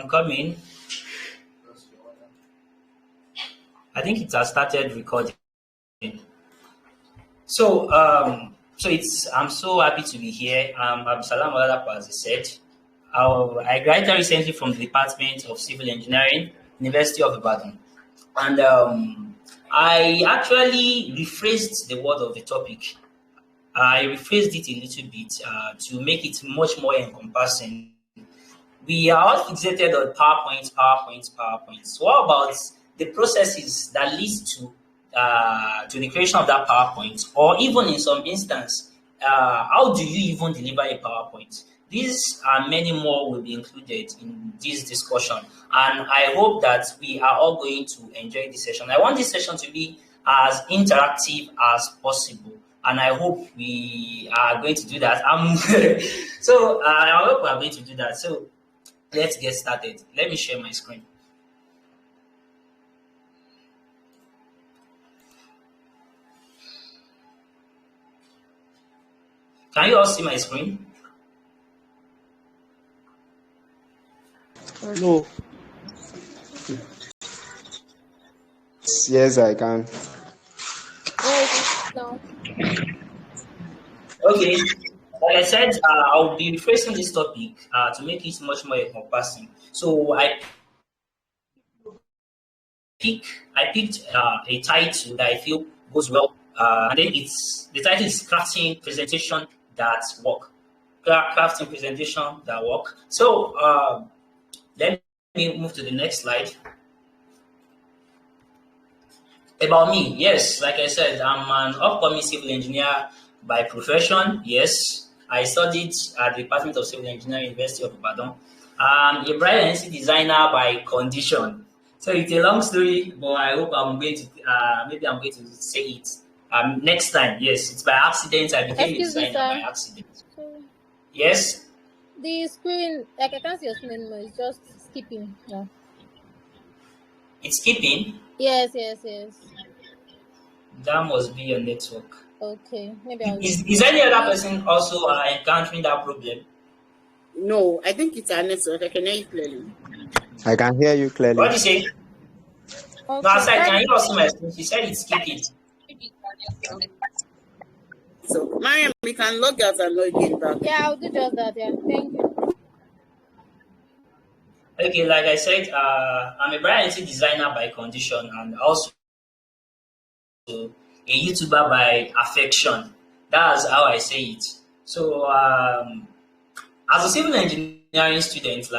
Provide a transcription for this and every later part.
Coming. I think it has started recording. So it's I'm so happy to be here. I'm Salam Oladapo, as I said. I graduated recently from the Department of Civil Engineering, University of Ibadan, and I actually rephrased the word of the topic. I rephrased it a little bit to make it much more encompassing. We are all fixated on PowerPoint. What about the processes that leads to the creation of that PowerPoint, or even in some instance, how do you even deliver a PowerPoint? These and many more will be included in this discussion, and I hope that we are all going to enjoy this session. I want this session to be as interactive as possible, and I hope we are going to do that. I hope we are going to do that. So let's get started. Let me share my screen. Can you all see my screen? No. Yes, I can. Okay. Like I said, I'll be rephrasing this topic to make it much more encompassing. So I picked a title that I feel goes well, and then the title is crafting presentation that work. Crafting presentation that work. So let me move to the next slide. About me, yes, like I said, I'm an upcoming civil engineer by profession. Yes, I studied at the Department of Civil Engineering, University of Ibadan. I'm a bride and designer by condition. So it's a long story, but I hope maybe I'm going to say it next time. Yes, it's by accident. I became a designer by accident. Yes. The screen, like I can't see your screen anymore. It's just skipping. Yeah. It's skipping. Yes. That must be your network. Okay, maybe I'll. Is any other person also encountering that problem? No, I think it's our network. I can hear you clearly. I can hear you clearly. What do you say? Okay. No, I said, can you also my screen? She said it's skipping. So, Mariam, we can log out and log in back. Yeah, I'll do just that. Yeah, thank you. Okay, like I said, I'm a brand designer by condition and also a YouTuber by affection. That's how I say it. So, as a civil engineering student,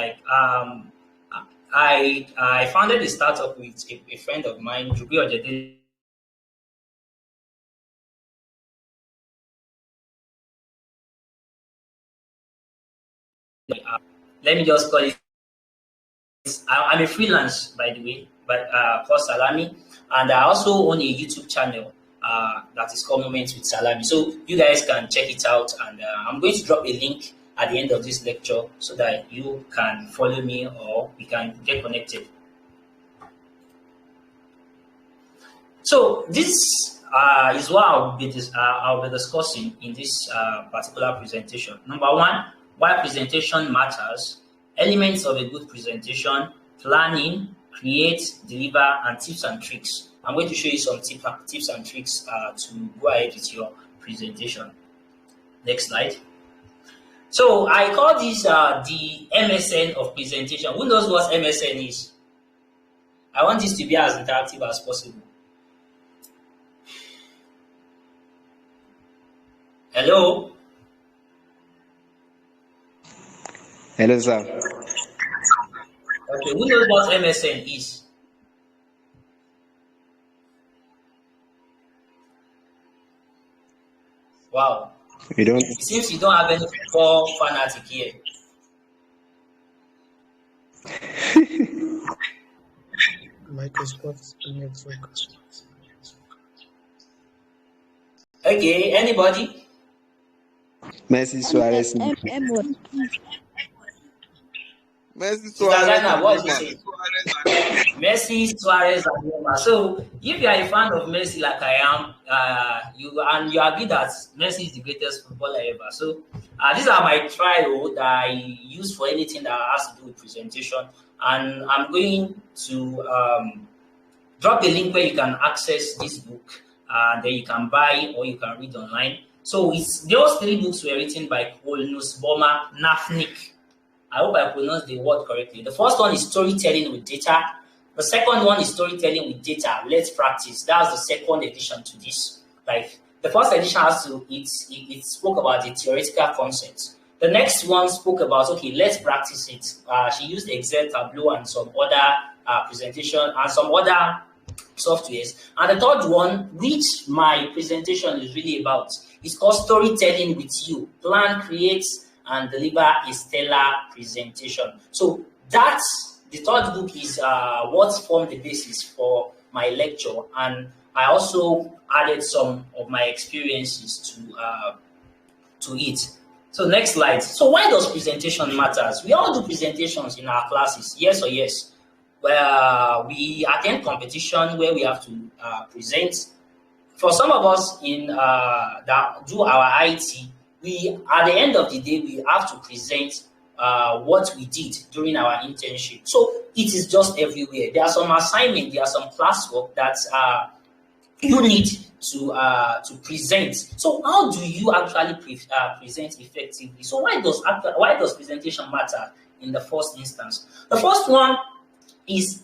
I founded a startup with a friend of mine, Jubi Ojede. Let me just call it. I'm a freelance, by the way, but for Salami, and I also own a YouTube channel that is called Moments with Salami. So you guys can check it out, and I'm going to drop a link at the end of this lecture so that you can follow me or we can get connected. So this is what I'll be discussing in this particular presentation. Number one, why presentation matters, elements of a good presentation, planning, create, deliver, and tips and tricks. I'm going to show you some tips and tricks to go ahead with your presentation. Next slide. So I call this the MSN of presentation. Who knows what MSN is? I want this to be as interactive as possible. Hello? Hello, sir. Okay, who knows what MSN is? Wow. We don't. It seems you don't have any football fanatic here. Microsoft network. Okay, anybody? Messi Suarez. Messi Suarez. What Suarez. did you say? Messi, Suarez, and Neymar. So, if you are a fan of Messi like I am, you agree that Messi is the greatest footballer ever. So, These are my trial that I use for anything that has to do with presentation. And I'm going to drop the link where you can access this book. Then you can buy or you can read online. So it's those three books were written by Kolnusboma Nafnik. I hope I pronounced the word correctly. The first one is Storytelling with Data. The second one is Storytelling with Data. Let's practice. That's the second edition to this. Like the first edition it spoke about the theoretical concepts. The next one spoke about, okay, let's practice it. She used Excel, Tableau, and some other presentation and some other softwares. And the third one, which my presentation is really about, is called Storytelling with You. Plan, create, and deliver a stellar presentation. So that's the third book is what formed the basis for my lecture, and I also added some of my experiences to it. So next slide. So why does presentation matters? We all do presentations in our classes, yes or yes. Where we attend competition where we have to present. For some of us in that do our IT, we at the end of the day we have to present what we did during our internship. So it is just everywhere. There are some assignments, there are some classwork that you need to present. So how do you actually present effectively? So why does presentation matter in the first instance? The first one is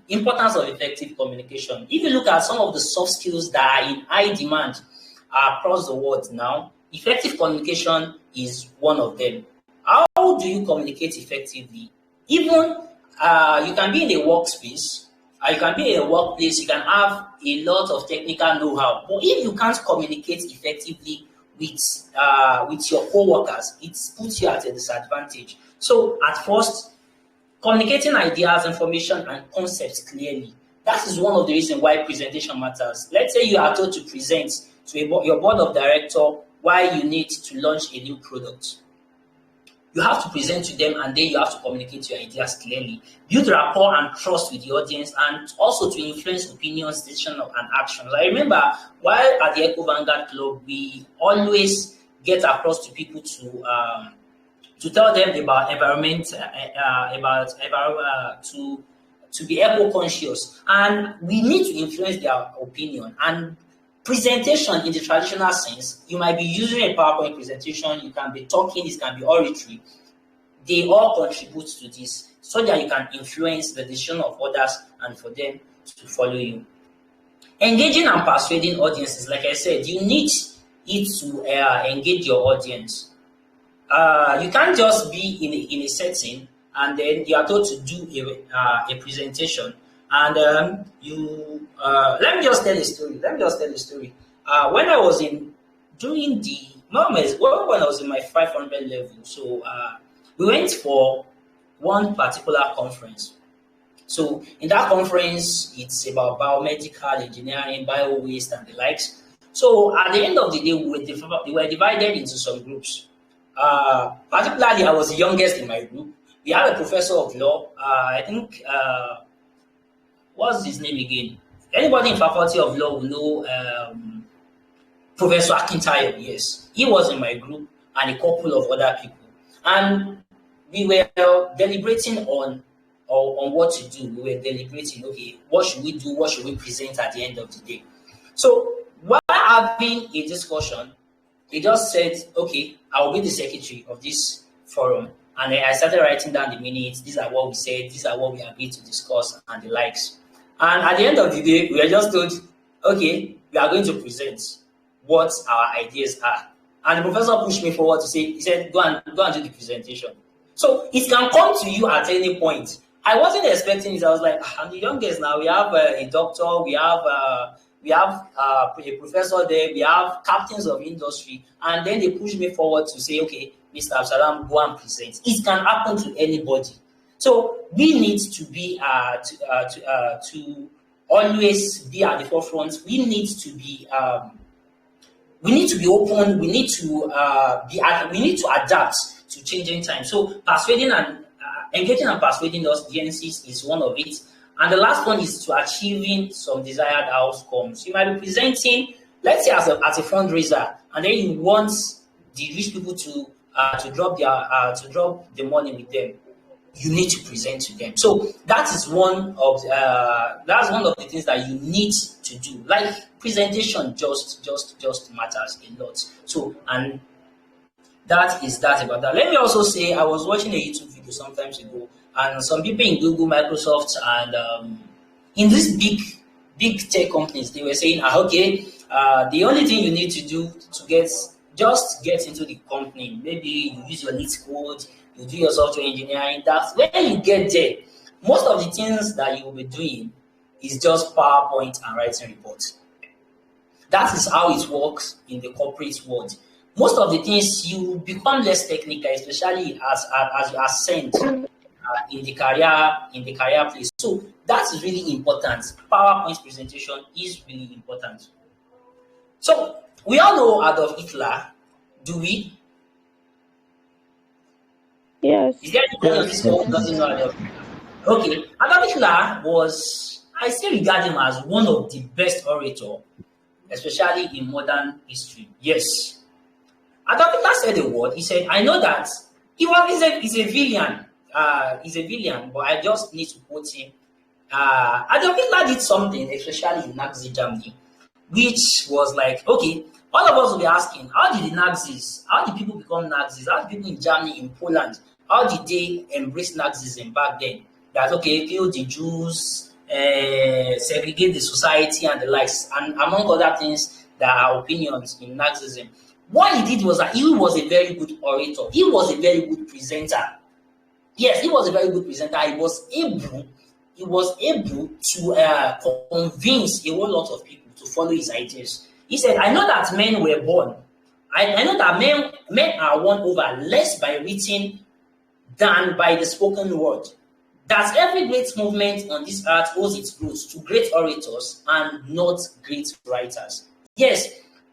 importance of effective communication. If you look at some of the soft skills that are in high demand across the world now, effective communication is one of them. How do you communicate effectively? Even you can be in a workspace, you can be in a workplace, you can have a lot of technical know-how, but if you can't communicate effectively with your co-workers, it puts you at a disadvantage. So at first, communicating ideas, information, and concepts clearly. That is one of the reasons why presentation matters. Let's say you are told to present to your board of director why you need to launch a new product. You have to present to them, and then you have to communicate your ideas clearly. Build rapport and trust with the audience, and also to influence opinions, decisions, and actions. I remember while at the Eco Vanguard Club, we always get across to people to tell them about environment, to be eco-conscious, and we need to influence their opinion. And presentation in the traditional sense, you might be using a PowerPoint presentation, you can be talking, it can be oratory. They all contribute to this so that you can influence the decision of others and for them to follow you. Engaging and persuading audiences, like I said, you need it to engage your audience. You can't just be in a setting and then you are told to do a presentation. And let me just tell a story. When I was in my 500 level, so we went for one particular conference. So in that conference, it's about biomedical engineering, bio waste, and the likes. So at the end of the day, we were divided into some groups. Particularly, I was the youngest in my group. We had a professor of law. I think, what's his name again? Anybody in faculty of law will know Professor Akintayo. Yes, he was in my group and a couple of other people. And we were deliberating on what to do. We were deliberating, okay, what should we do? What should we present at the end of the day? So while having a discussion, he just said, okay, I will be the secretary of this forum. And then I started writing down the minutes. These are what we said. These are what we agreed to discuss and the likes. And at the end of the day, we were just told, okay, we are going to present what our ideas are. And the professor pushed me forward to say, he said, go and do the presentation. So it can come to you at any point. I wasn't expecting it. I was like, I'm the youngest now. We have a doctor. We have a professor there. We have captains of industry. And then they push me forward to say, okay, Mr. Absalam, go and present. It can happen to anybody. So we need to be to always be at the forefront. We need to be open. We need to adapt to changing times. So persuading and engaging and persuading audiences is one of it. And the last one is to achieving some desired outcomes. You might be presenting, let's say as a fundraiser, and then you want the rich people to drop the money with them, you need to present to them. So that's one of the things that you need to do. Like presentation just matters a lot. So and that is that about that. Let me also say I was watching a YouTube video sometimes ago, and some people in Google, Microsoft, and in these big tech companies, they were saying, okay, the only thing you need to do to get into the company, maybe you use your lead code, you do your software engineering. That when you get there, most of the things that you will be doing is just PowerPoint and writing reports. That is how it works in the corporate world. Most of the things you become less technical, especially as you ascend in the career place. So that is really important. PowerPoint presentation is really important. So we all know Adolf Hitler, do we? Yes. Is there anyone on this Yes. call who doesn't know Adolf Hitler? Okay, Adolf Hitler was, I still regard him as one of the best orator, especially in modern history. Yes. Adolf Hitler said a word. He said, I know that he's a villain. He's a villain, but I just need to quote him. Adolf Hitler did something, especially in Nazi Germany, which was like, okay, all of us will be asking, how did people become Nazis? How did people in Germany, in Poland, how did they embrace Nazism back then? That, okay, kill the Jews, segregate the society and the likes, and among other things, there are opinions in Nazism. What he did was that he was a very good orator. He was a very good presenter. Yes, he was a very good presenter. He was able to convince a whole lot of people to follow his ideas. He said, I know that men were born. I know that men are won over less by written than by the spoken word. That every great movement on this earth owes its roots to great orators and not great writers. Yes,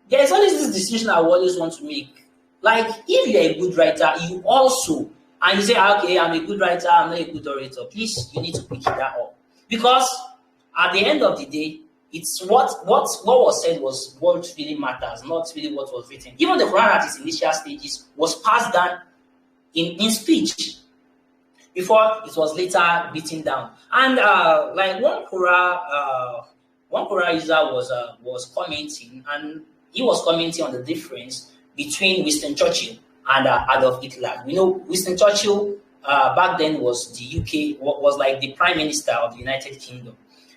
there's always this distinction I always want to make. Like, if you're a good writer, you also, and you say, okay, I'm a good writer, I'm not a good orator, please, you need to pick that up. Because at the end of the day, it's what was said was what really matters, not really what was written. Even the Quran at its initial stages was passed down in speech before it was later written down. And like one Quran user was commenting, and he was commenting on the difference between Winston Churchill and Adolf Hitler. We know Winston Churchill back then was the UK, was like the Prime Minister of the United Kingdom.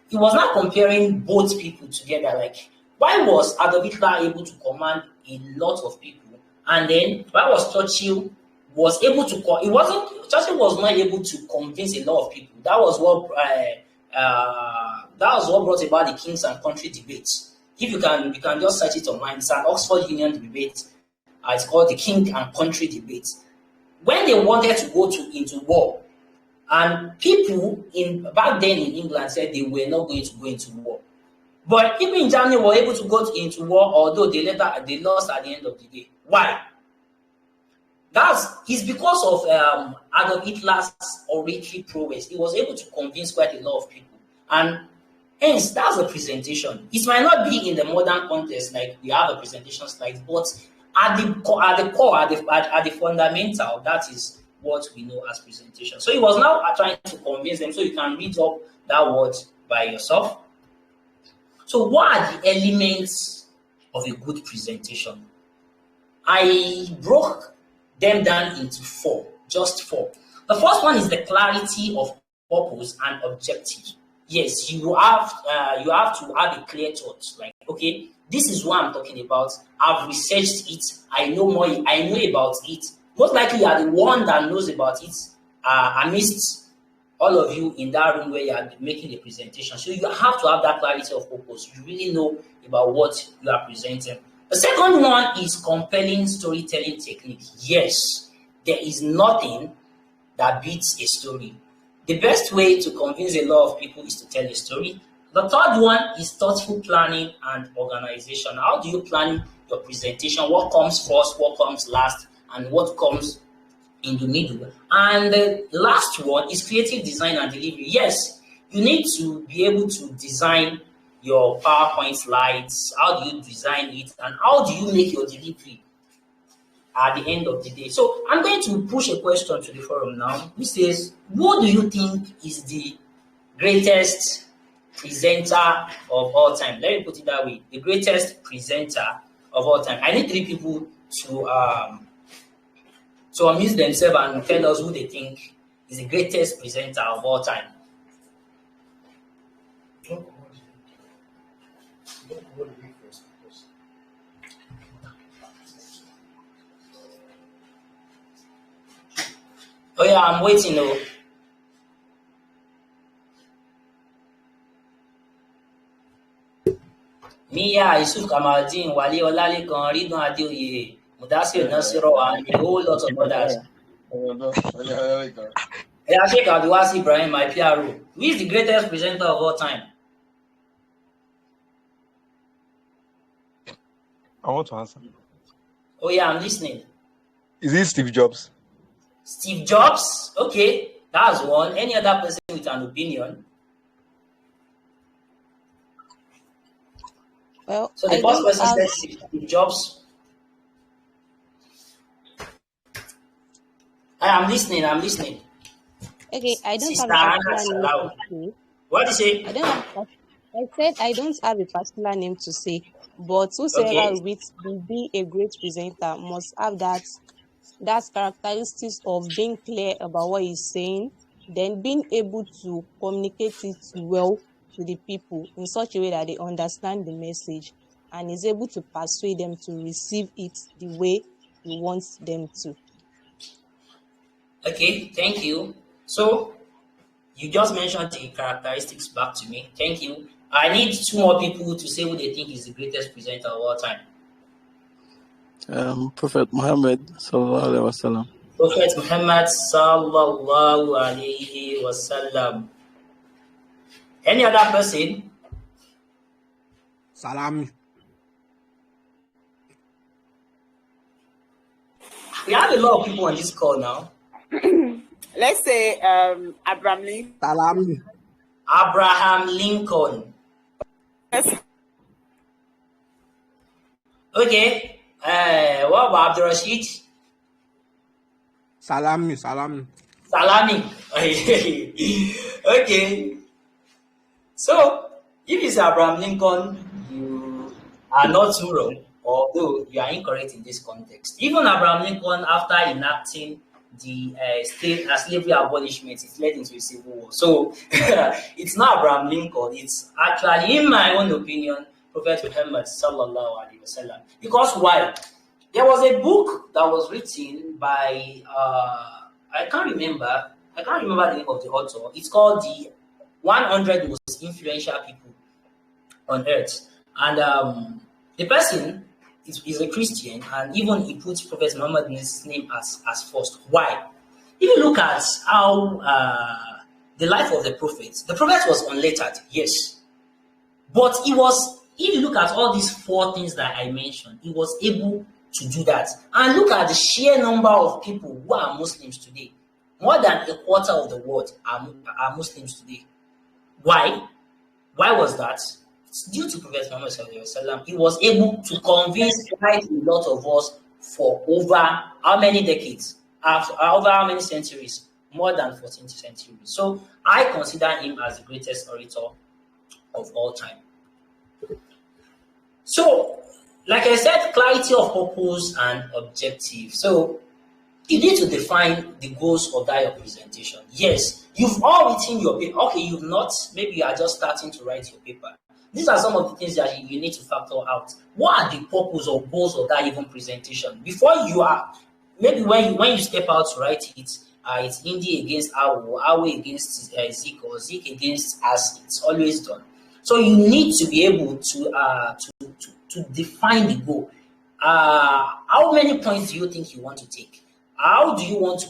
He was not comparing both people together. Like, why was Adolf Hitler able to command a lot of people, and then why was Churchill was able to? Churchill was not able to convince a lot of people. That was what brought about the Kings and Country debate. If you can just search it online. It's an Oxford Union debate. It's called the King and Country debate. When they wanted to go into war, and people back then in England said they were not going to go into war. But people in Germany were able to go into war, although they lost at the end of the day. Why? It's because of Adolf Hitler's oratory prowess. He was able to convince quite a lot of people. And hence, that's a presentation. It might not be in the modern context like we have a presentation slide, but at the fundamental, that is what we know as presentation. So he was now trying to convince them, so you can read up that word by yourself. So what are the elements of a good presentation? I broke them down into just four. The first one is the clarity of purpose and objective. Yes, you have to have a clear thought. Like, okay, this is what I'm talking about. I've researched it. I know about it. Most likely, you are the one that knows about it amidst all of you in that room where you are making the presentation. So you have to have that clarity of purpose. You really know about what you are presenting. The second one is compelling storytelling technique. Yes, there is nothing that beats a story. The best way to convince a lot of people is to tell a story. The third one is thoughtful planning and organization. How do you plan your presentation? What comes first, what comes last, and what comes in the middle? And the last one is creative design and delivery. Yes, you need to be able to design your PowerPoint slides. How do you design it, and how do you make your delivery at the end of the day. So I'm going to push a question to the forum now, which says, who do you think is the greatest presenter of all time? Let me put it that way. The greatest presenter of all time. I need three people to amuse themselves and tell us who they think is the greatest presenter of all time. Oh yeah, I'm waiting. Oh. Mia, Yusuf Kamaldeen, Wale Olalekan, Ridwan Adeoye, Mudassir Nasiro, and a whole lot of others. Yeah, Sheikh Abdulwasi Ibrahim, my PRO. Who is the greatest presenter of all time? I want to answer. Oh yeah, I'm listening. Is it Steve Jobs? Steve Jobs? Okay, that's one. Any other person with an opinion? Well, So the I first don't person have. said Steve Jobs. I'm listening. Okay, I don't Sister have a Anna particular name Salau. to say. What do you say? I don't have. I said I don't have a particular name to say, but whosoever Okay. will be a great presenter must have that characteristics of being clear about what he's saying, then being able to communicate it well to the people in such a way that they understand the message and is able to persuade them to receive it the way you want them to. Okay, thank you. So you just mentioned the characteristics back to me. Thank you. I need two more people to say who they think is the greatest presenter of all time. Prophet Muhammad sallallahu alaihi wasallam. Prophet Muhammad sallallahu alaihi wasallam. Any other person? Salami. We have a lot of people on this call now. Let's say Abraham Lincoln. Salami. Abraham Lincoln. Yes. Okay. What about Abdul Rashid? Salami. Salami. Okay. So, if it's Abraham Lincoln, you are not too wrong, although you are incorrect in this context. Even Abraham Lincoln, after enacting the slavery abolishment, it led into a civil war. So, it's not Abraham Lincoln, it's actually, in my own opinion, Prophet Muhammad sallallahu alaihi wasallam. Because why? There was a book that was written by I can't remember the name of the author. It's called the 100 Most Influential People on Earth, and the person is a Christian, and even he puts Prophet Muhammad's name as first. Why? If you look at how the life of the prophet was unlettered, yes, but he was. If you look at all these four things that I mentioned, he was able to do that. And look at the sheer number of people who are Muslims today. More than a quarter of the world are Muslims today. Why? Why was that? It's due to Prophet Muhammad sallallahu alaihi wasallam. He was able to convince quite a lot of us for over how many decades? Over how many centuries? More than 14th century. So I consider him as the greatest orator of all time. So, like I said, clarity of purpose and objective. So, you need to define the goals of that your presentation. Yes, you've all written your paper. Okay, you've not. Maybe you are just starting to write your paper. These are some of the things that you need to factor out. What are the purpose or goals of that even presentation? Before you are, maybe when you step out to write it, it's Indy against Awo, Awo against Zeke, or Zeke against As. It's always done. So you need to be able to define the goal. How many points do you think you want to take? How do you want to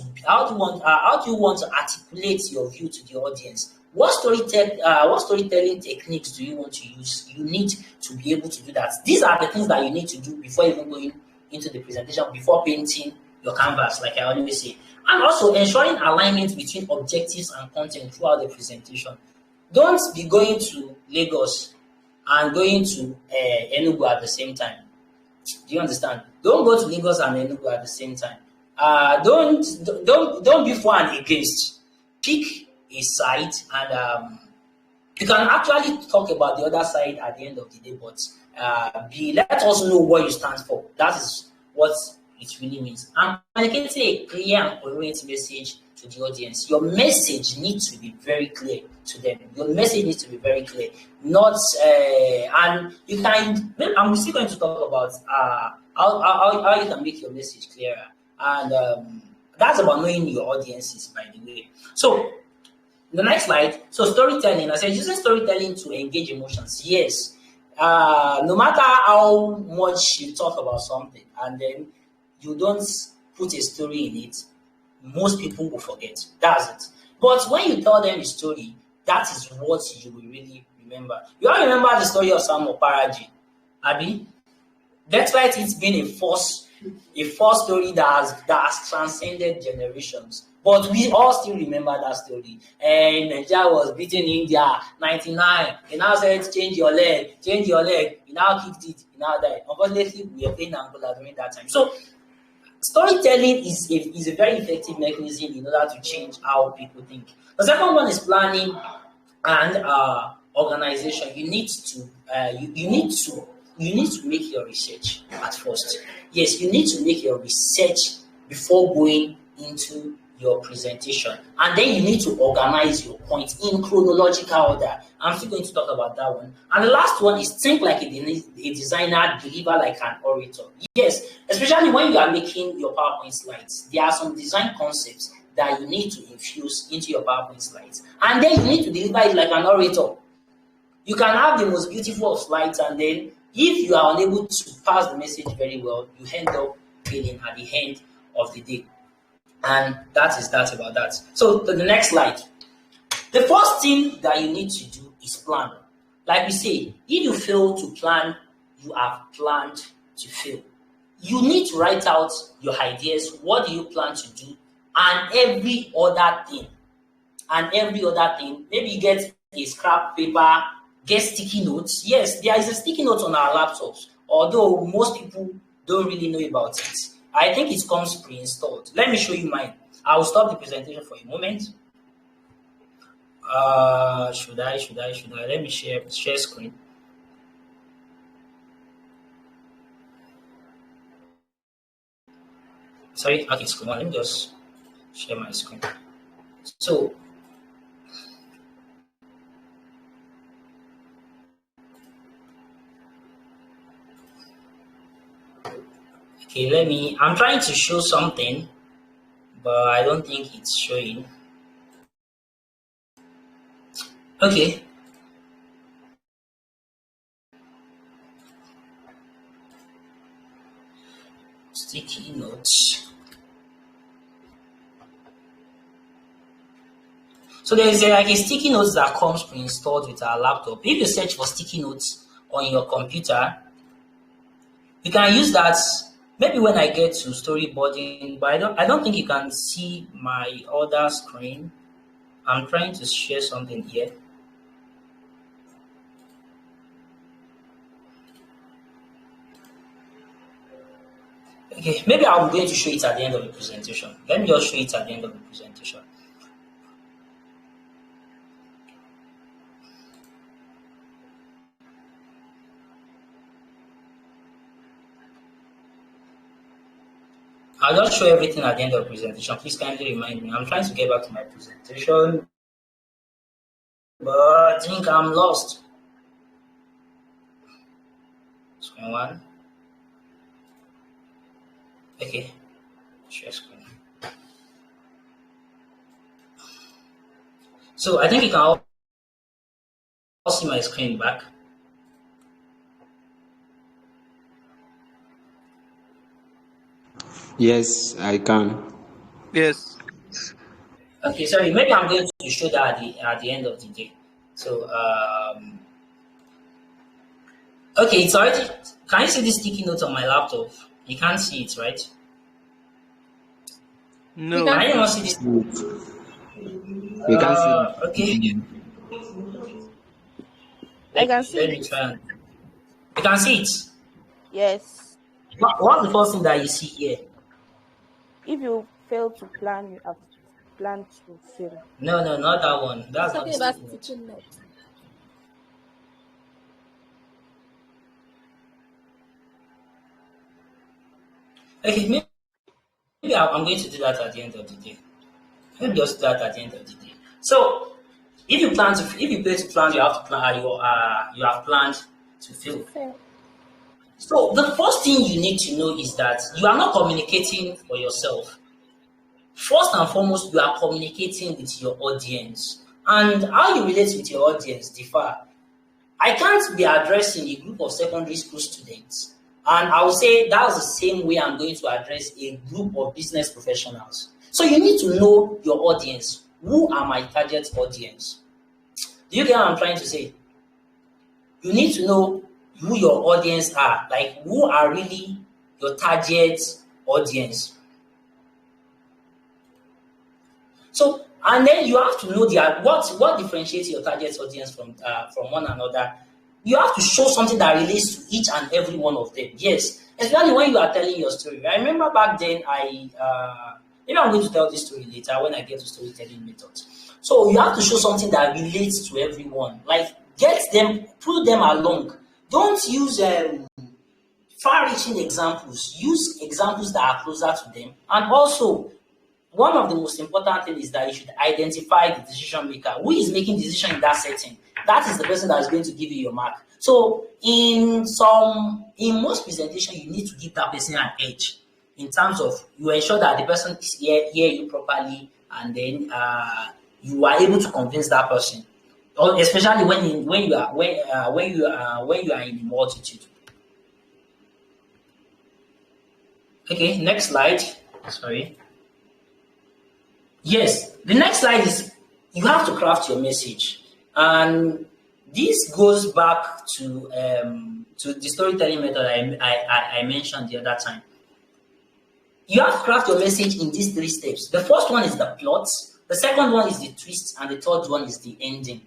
articulate your view to the audience? What storytelling techniques do you want to use? You need to be able to do that. These are the things that you need to do before even going into the presentation, before painting your canvas, like I always say. And also ensuring alignment between objectives and content throughout the presentation. Don't be going to Lagos and going to Enugu at the same time. Do you understand? Don't go to Lagos and Enugu at the same time. Don't be for and against. Pick a side, and you can actually talk about the other side at the end of the day, but let us know what you stand for. That is what it really means. And communicating a clear and coherent message to the audience. Your message needs to be very clear to them. Your message needs to be very clear. Not and you can. I'm still going to talk about how you can make your message clearer, and that's about knowing your audiences, by the way. So the next slide. So storytelling. I said using storytelling to engage emotions. Yes. No matter how much you talk about something and then you don't put a story in it, most people will forget. That's it. But when you tell them a story, that is what you will really remember. You all remember the story of Samuel Paraji, Abi? Despite it being a false story that has transcended generations. But we all still remember that story. And Nigeria was beating India 99. He now said, change your leg. He now kicked it. He now died. Unfortunately, we were playing Angola during that time. So storytelling is a very effective mechanism in order to change how people think. The second one is planning and organization. You need to make your research at first. Yes, you need to make your research before going into your presentation, and then you need to organize your points in chronological order. I'm still going to talk about that one. And the last one is think like a designer, deliver like an orator. Yes, especially when you are making your PowerPoint slides, there are some design concepts that you need to infuse into your PowerPoint slides, and then you need to deliver it like an orator. You can have the most beautiful of slides, and then if you are unable to pass the message very well, you end up failing at the end of the day. And that is that about that. So the next slide. The first thing that you need to do is plan. Like we say, if you fail to plan, you have planned to fail. You need to write out your ideas. What do you plan to do? And every other thing. Maybe you get a scrap paper, get sticky notes. Yes, there is a sticky note on our laptops, although most people don't really know about it. I think it comes pre-installed. Let me show you mine. I will stop the presentation for a moment. Should I? Let me share screen. Sorry, okay, screen one. Let me just share my screen. So okay, I'm trying to show something, but I don't think it's showing. Okay. Sticky notes. So there is like a sticky notes that comes pre-installed with our laptop. If you search for sticky notes on your computer, you can use that. Maybe when I get to storyboarding, but I don't think you can see my other screen. I'm trying to share something here. Okay, maybe I'm going to show it at the end of the presentation. Let me just show it at the end of the presentation. I'll just show everything at the end of the presentation. Please kindly remind me. I'm trying to get back to my presentation, but I think I'm lost. Screen one. Okay, share screen. So I think you can all see my screen back. Yes, I can. Yes. Okay, sorry. Maybe I'm going to show that at the end of the day. So okay, it's already. Can you see the sticky note on my laptop? You can't see it, right? No. Can anyone see this? We can see. Okay. I can see Let me it. try. You can see it. Yes. What's the first thing that you see here? If you fail to plan, you have planned to fail. No, no, not that one. He's That's not the talking about sticky note. sticky note. Okay, maybe I'm going to do that at the end of the day. Maybe just do that at the end of the day. So, if you play to plan, you have to plan. You have planned to To fail. fail. So, the first thing you need to know is that you are not communicating for yourself. First and foremost, you are communicating with your audience, and how you relate with your audience differ. I can't be addressing a group of secondary school students, and I will say that's the same way I'm going to address a group of business professionals. So you need to know your audience. Who are my target audience? Do you get what I'm trying to say? You need to know who your audience are, like who are really your target audience. So, and then you have to know what differentiates your target audience from one another. You have to show something that relates to each and every one of them. Yes, especially when you are telling your story. I remember back then, maybe I'm going to tell this story later when I get to storytelling methods. So you have to show something that relates to everyone. Like get them, pull them along. Don't use far-reaching examples. Use examples that are closer to them, and also one of the most important things is that you should identify the decision maker. Who is making decision in that setting? That is the person that is going to give you your mark. So in most presentation, you need to give that person an edge in terms of you ensure that the person is hear you properly, and then you are able to convince that person. Especially when you are in the multitude. Okay, next slide. Sorry. Yes, the next slide is you have to craft your message, and this goes back to the storytelling method I mentioned the other time. You have to craft your message in these three steps. The first one is the plot, the second one is the twist, and the third one is the ending.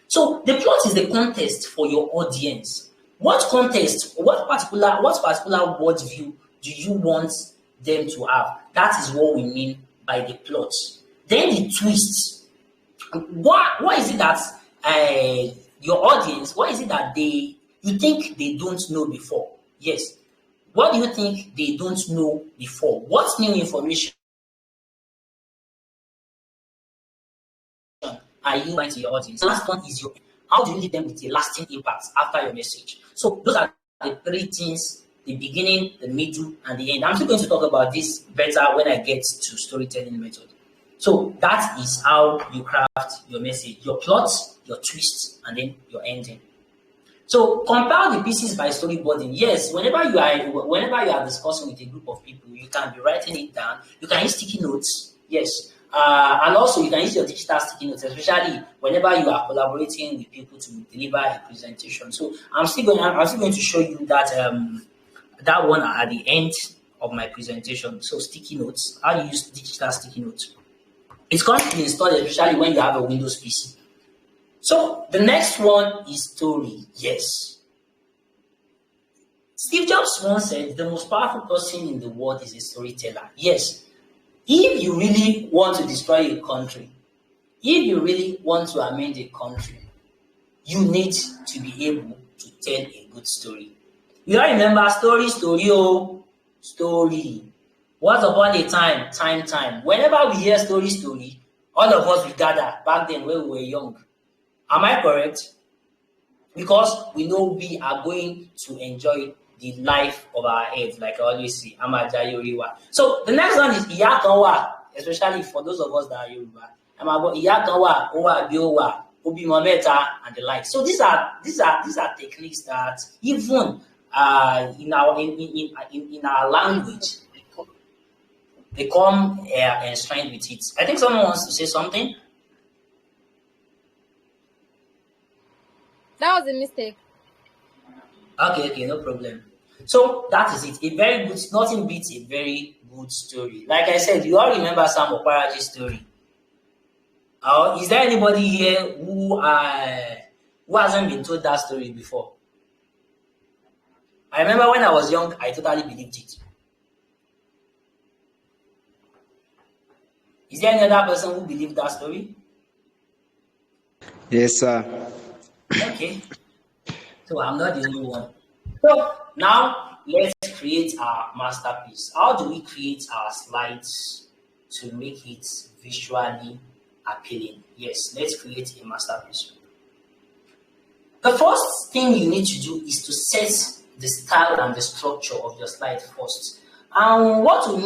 So the plot is the context for your audience. What context, what particular worldview do you want them to have? That is what we mean by the plot. Then the twist. What is it that your audience, what is it that you think they don't know before? Yes. What do you think they don't know before? What new information are you going to your audience? The last one is how do you leave them with a lasting impact after your message? So those are the three things: the beginning, the middle, and the end. I'm still going to talk about this better when I get to storytelling method. So that is how you craft your message: your plot, your twist, and then your ending. So compile the pieces by storyboarding. Yes, whenever you are discussing with a group of people, you can be writing it down. You can use sticky notes. Yes. And also you can use your digital sticky notes, especially whenever you are collaborating with people to deliver a presentation. So I'm still going to show you that one at the end of my presentation. So sticky notes, how you use digital sticky notes. It's going to be installed especially when you have a Windows PC. So the next one is story. Yes. Steve Jobs once said the most powerful person in the world is a storyteller. Yes. If you really want to destroy a country, if you really want to amend a country, you need to be able to tell a good story. You all remember story, story. Once upon a time. Whenever we hear story, all of us will gather back then when we were young. Am I correct? Because we know we are going to enjoy the life of our heads, like I always say, Amajayoriwa. So the next one is Iya kan wà, especially for those of us that are Yoruba. Iya kan wà, ó wà bí ó wà, ó bímọ mẹ́ta, and the like. So these are techniques that even in our language they come enshrined with it. I think someone wants to say something. That was a mistake. Okay, no problem. So that is it. A very good, nothing beats a very good story. Like I said, you all remember Sam Okparaji's story. Is there anybody here who hasn't been told that story before? I remember when I was young, I totally believed it. Is there any other person who believed that story? Yes, sir. Okay, so I'm not the only one. So now let's create our masterpiece. How do we create our slides to make it visually appealing? Yes, let's create a masterpiece. The first thing you need to do is to set the style and the structure of your slide first. And what we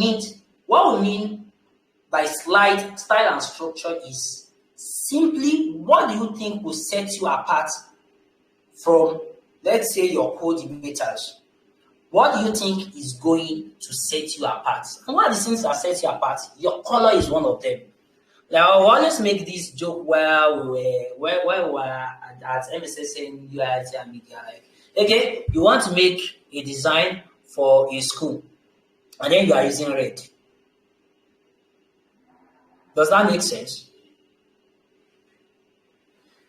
mean by slide style and structure is simply what do you think will set you apart from, let's say, your co-debaters? What do you think is going to set you apart? And what are the things that set you apart? Your color is one of them. Like I always make this joke where we were at MSSN UIT and media. Like, okay, you want to make a design for a school, and then you are using red. Does that make sense?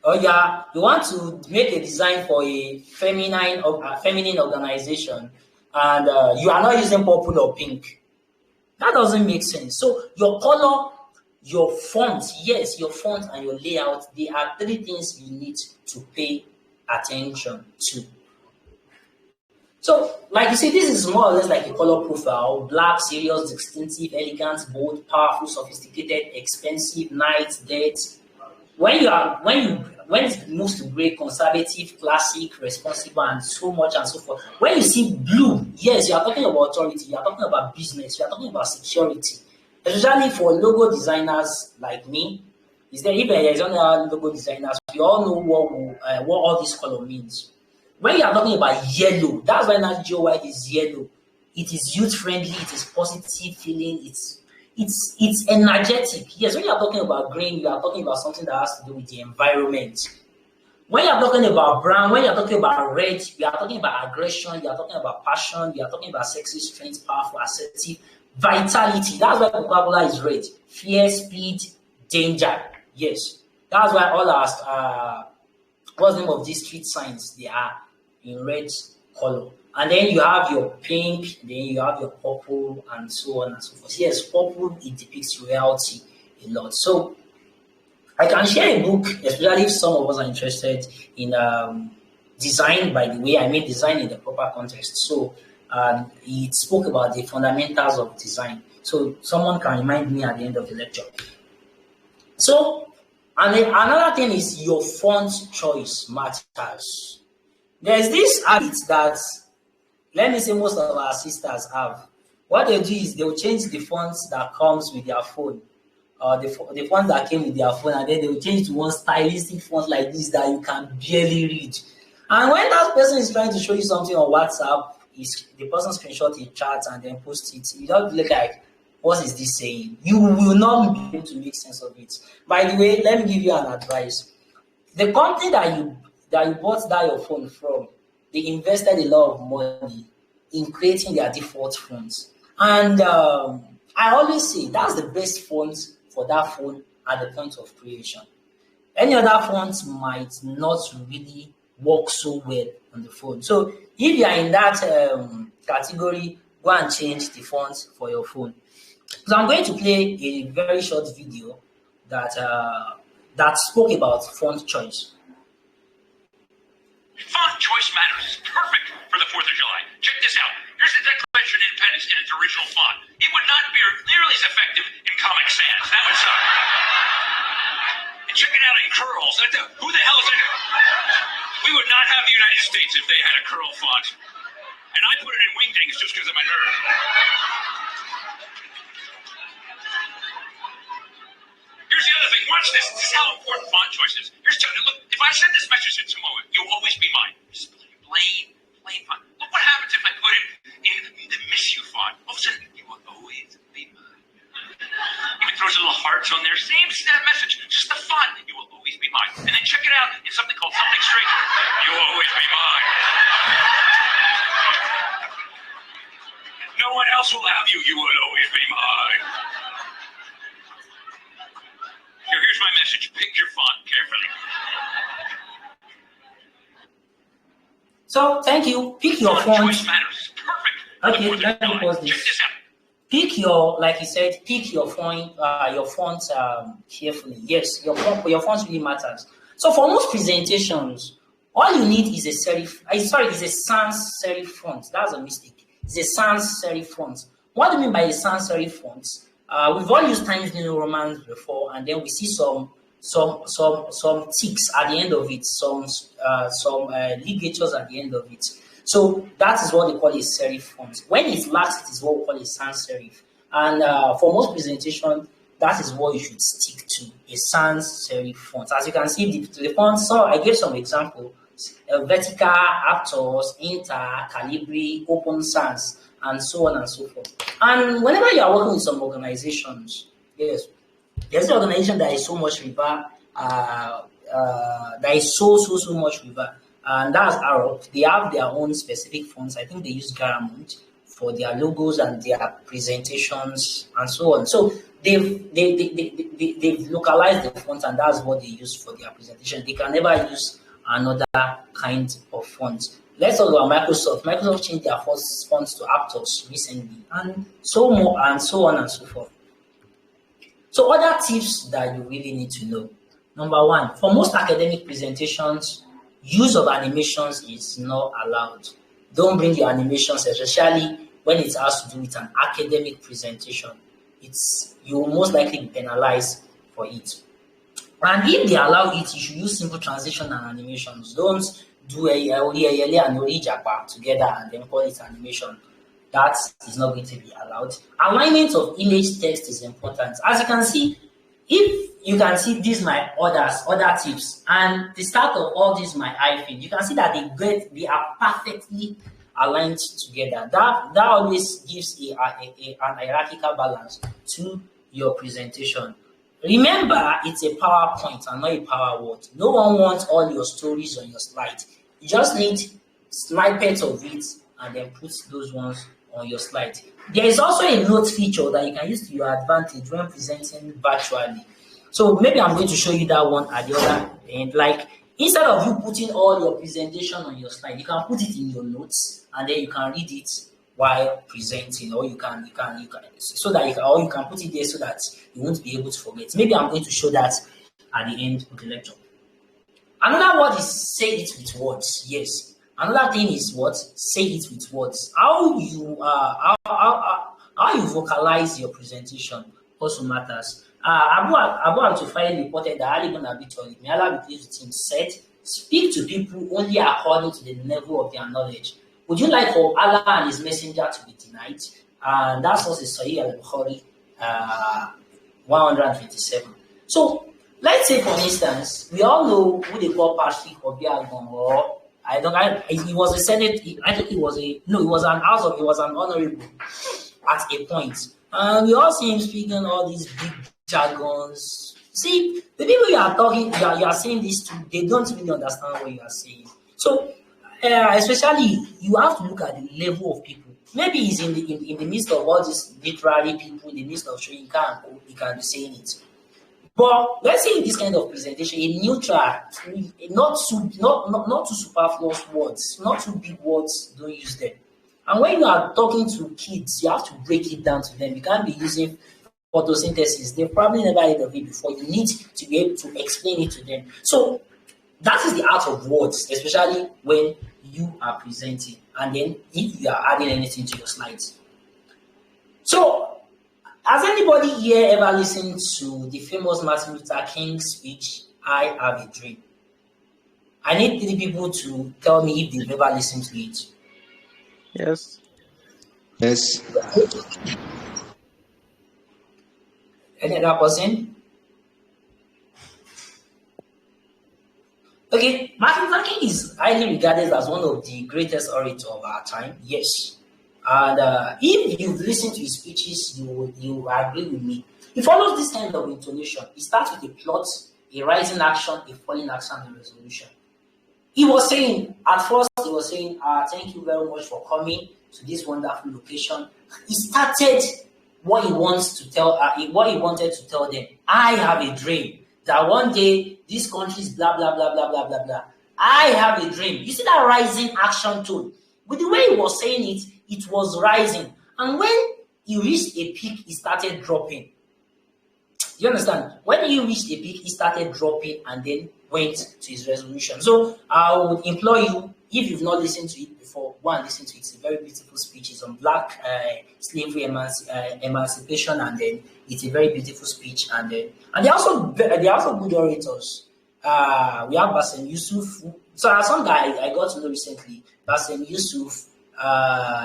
Or yeah, you want to make a design for a feminine organization, and you are not using purple or pink. That doesn't make sense. So your color, your font, yes, your font and your layout, they are three things you need to pay attention to. So, like you see, this is more or less like a color profile: black, serious, distinctive, elegant, bold, powerful, sophisticated, expensive, nice, dead. When it moves to gray, conservative, classic, responsible, and so much and so forth. When you see blue, yes, you are talking about authority, you are talking about business, you are talking about security. Especially for logo designers like me, is there if there is only logo designers, we all know what all this color means. When you are talking about yellow, that's why now Geo White is yellow. It is youth friendly, it is positive feeling, it's energetic. Yes, when you are talking about green, you are talking about something that has to do with the environment. When you are talking about brown, when you are talking about red, you are talking about aggression, you are talking about passion, you are talking about sexy, strength, powerful, assertive, vitality. That's why Coca-Cola is red. Fear, speed, danger. Yes. That's why all our what's the name of these street signs? They are in red color. And then you have your pink, then you have your purple, and so on and so forth. Yes, purple, it depicts reality a lot. So I can share a book, especially if some of us are interested in design. By the way, I mean design in the proper context. So it spoke about the fundamentals of design. So someone can remind me at the end of the lecture. So, and then another thing is your font choice matters. There's this habit that, let me say, most of our sisters have. What they do is they'll change the fonts that comes with their phone, the font that came with their phone, and then they'll change to one stylistic font like this that you can barely read. And when that person is trying to show you something on WhatsApp, is the person screenshot a chat and then post it. You don't look like, what is this saying? You will not be able to make sense of it. By the way, let me give you an advice. The company that you bought that your phone from, they invested a lot of money in creating their default fonts. And I always say that's the best font for that phone at the point of creation. Any other font might not really work so well on the phone. So if you are in that category, go and change the font for your phone. So I'm going to play a very short video that spoke about font choice. Font choice matters. It's perfect for the 4th of July. Check this out. Here's the Declaration of Independence in its original font. It would not be nearly as effective in Comic Sans. That would suck. And check it out in curls. Who the hell is that? We would not have the United States if they had a curl font. And I put it in wingdings just because I'm a nerd. Here's the other thing. Watch this. This is how important font choice is. Look, if I send this message to Samoa, you'll always be mine. Just plain font. Look what happens if I put it in the miss you font. All of a sudden, you will always be mine. Even throws little hearts on there. Same message. Just the font. You will always be mine. And then check it out in something called Something Straight. You will always be mine. No one else will have you. You will always be mine. Here's my message. Pick your font carefully. So thank you. Pick your Font font. choice matters. It's perfect. Okay, Look let me what pause Check this. this out. Pick your, like you said, pick your font carefully. Yes, your font really matters. So for most presentations, all you need is a serif. Is a sans serif font. That's a mistake. It's a sans serif font. What do you mean by a sans serif font? We've all used Times New Roman before, and then we see some ticks at the end of it, some ligatures at the end of it. So that is what they call a serif font. When it lacks, it is what we call a sans serif. And for most presentation, that is what you should stick to, a sans serif font. As you can see, the font, so I gave some example. Vertica, Aptos, Inter, Calibri, Open Sans, and so on and so forth. And whenever you are working with some organizations, yes, there's an organization that is so much revere, that is so much revere, and that's Arab. They have their own specific fonts. I think they use Garamond for their logos and their presentations and so on. So they've localized the font, and that's what they use for their presentation. They can never use another kind of font. Let's talk about Microsoft. Microsoft changed their fonts to Aptos recently, and so more, and so on and so forth. So other tips that you really need to know. Number one, for most academic presentations, use of animations is not allowed. Don't bring your animations, especially when it has to do with an academic presentation. You will most likely be penalized for it. And if they allow it, you should use simple transition and animations. Don't do a and Japa together and then call it animation. That is not going to be allowed. Alignment of image text is important. As you can see, if you can see these my other tips, and the start of all these my hyphen, you can see that they are perfectly aligned together. That always gives an hierarchical balance to your presentation. Remember, it's a PowerPoint and not a PowerWord. No one wants all your stories on your slide. You just need snippets of it and then put those ones on your slide. There is also a note feature that you can use to your advantage when presenting virtually. So maybe I'm going to show you that one at the other end. Like, instead of you putting all your presentation on your slide, you can put it in your notes and then you can read it while presenting, or you can so that you can put it there so that you won't be able to forget. Maybe I'm going to show that at the end of the lecture. Another word is say it with words. Yes. Another thing is what? Say it with words. How you vocalize your presentation also matters. Abu Al-Tufayl reported that Ali ibn Abi Talib, may Allah be pleased with him, said, "Speak to people only according to the level of their knowledge. Would you like for Allah and His Messenger to be denied?" And that's also Sahih al-Bukhari 127. So let's say, for instance, we all know who they call Patrick Obiagon, or he was a Senate. I think he was an honorable at a point. We all see him speaking all these big jargons. See, the people you are saying this to, they don't really understand what you are saying. So, especially, you have to look at the level of people. Maybe he's in the midst of all these literary people, in the midst of showing he can be saying it. But let's say in this kind of presentation, a neutral, not too superfluous words, not too big words, don't use them. And when you are talking to kids, you have to break it down to them. You can't be using photosynthesis. They've probably never heard of it before. You need to be able to explain it to them. So that is the art of words, especially when you are presenting. And then if you are adding anything to your slides. So, has anybody here ever listened to the famous Martin Luther King speech, "I Have a Dream"? I need 3 people to tell me if they've ever listened to it. Yes. Yes. Any other person? Okay, Martin Luther King is highly regarded as one of the greatest orators of our time. Yes. And if you've listened to his speeches, you agree with me. He follows this kind of intonation. He starts with a plot, a rising action, a falling action, and a resolution. He was saying, at first, thank you very much for coming to this wonderful location. He started what he wanted to tell them. I have a dream that one day this country is blah, blah, blah, blah, blah, blah, blah. I have a dream. You see that rising action tone? With the way he was saying it, it was rising. And when he reached a peak, he started dropping. You understand? When he reached a peak, he started dropping and then went to his resolution. So I would implore you, if you've not listened to it before, go and listen to it. It's a very beautiful speech. It's on black slavery emancipation, and then it's a very beautiful speech. And they're also good orators. We have Bassem Yusuf. So there's some guy I got to know recently, Bassem Yusuf.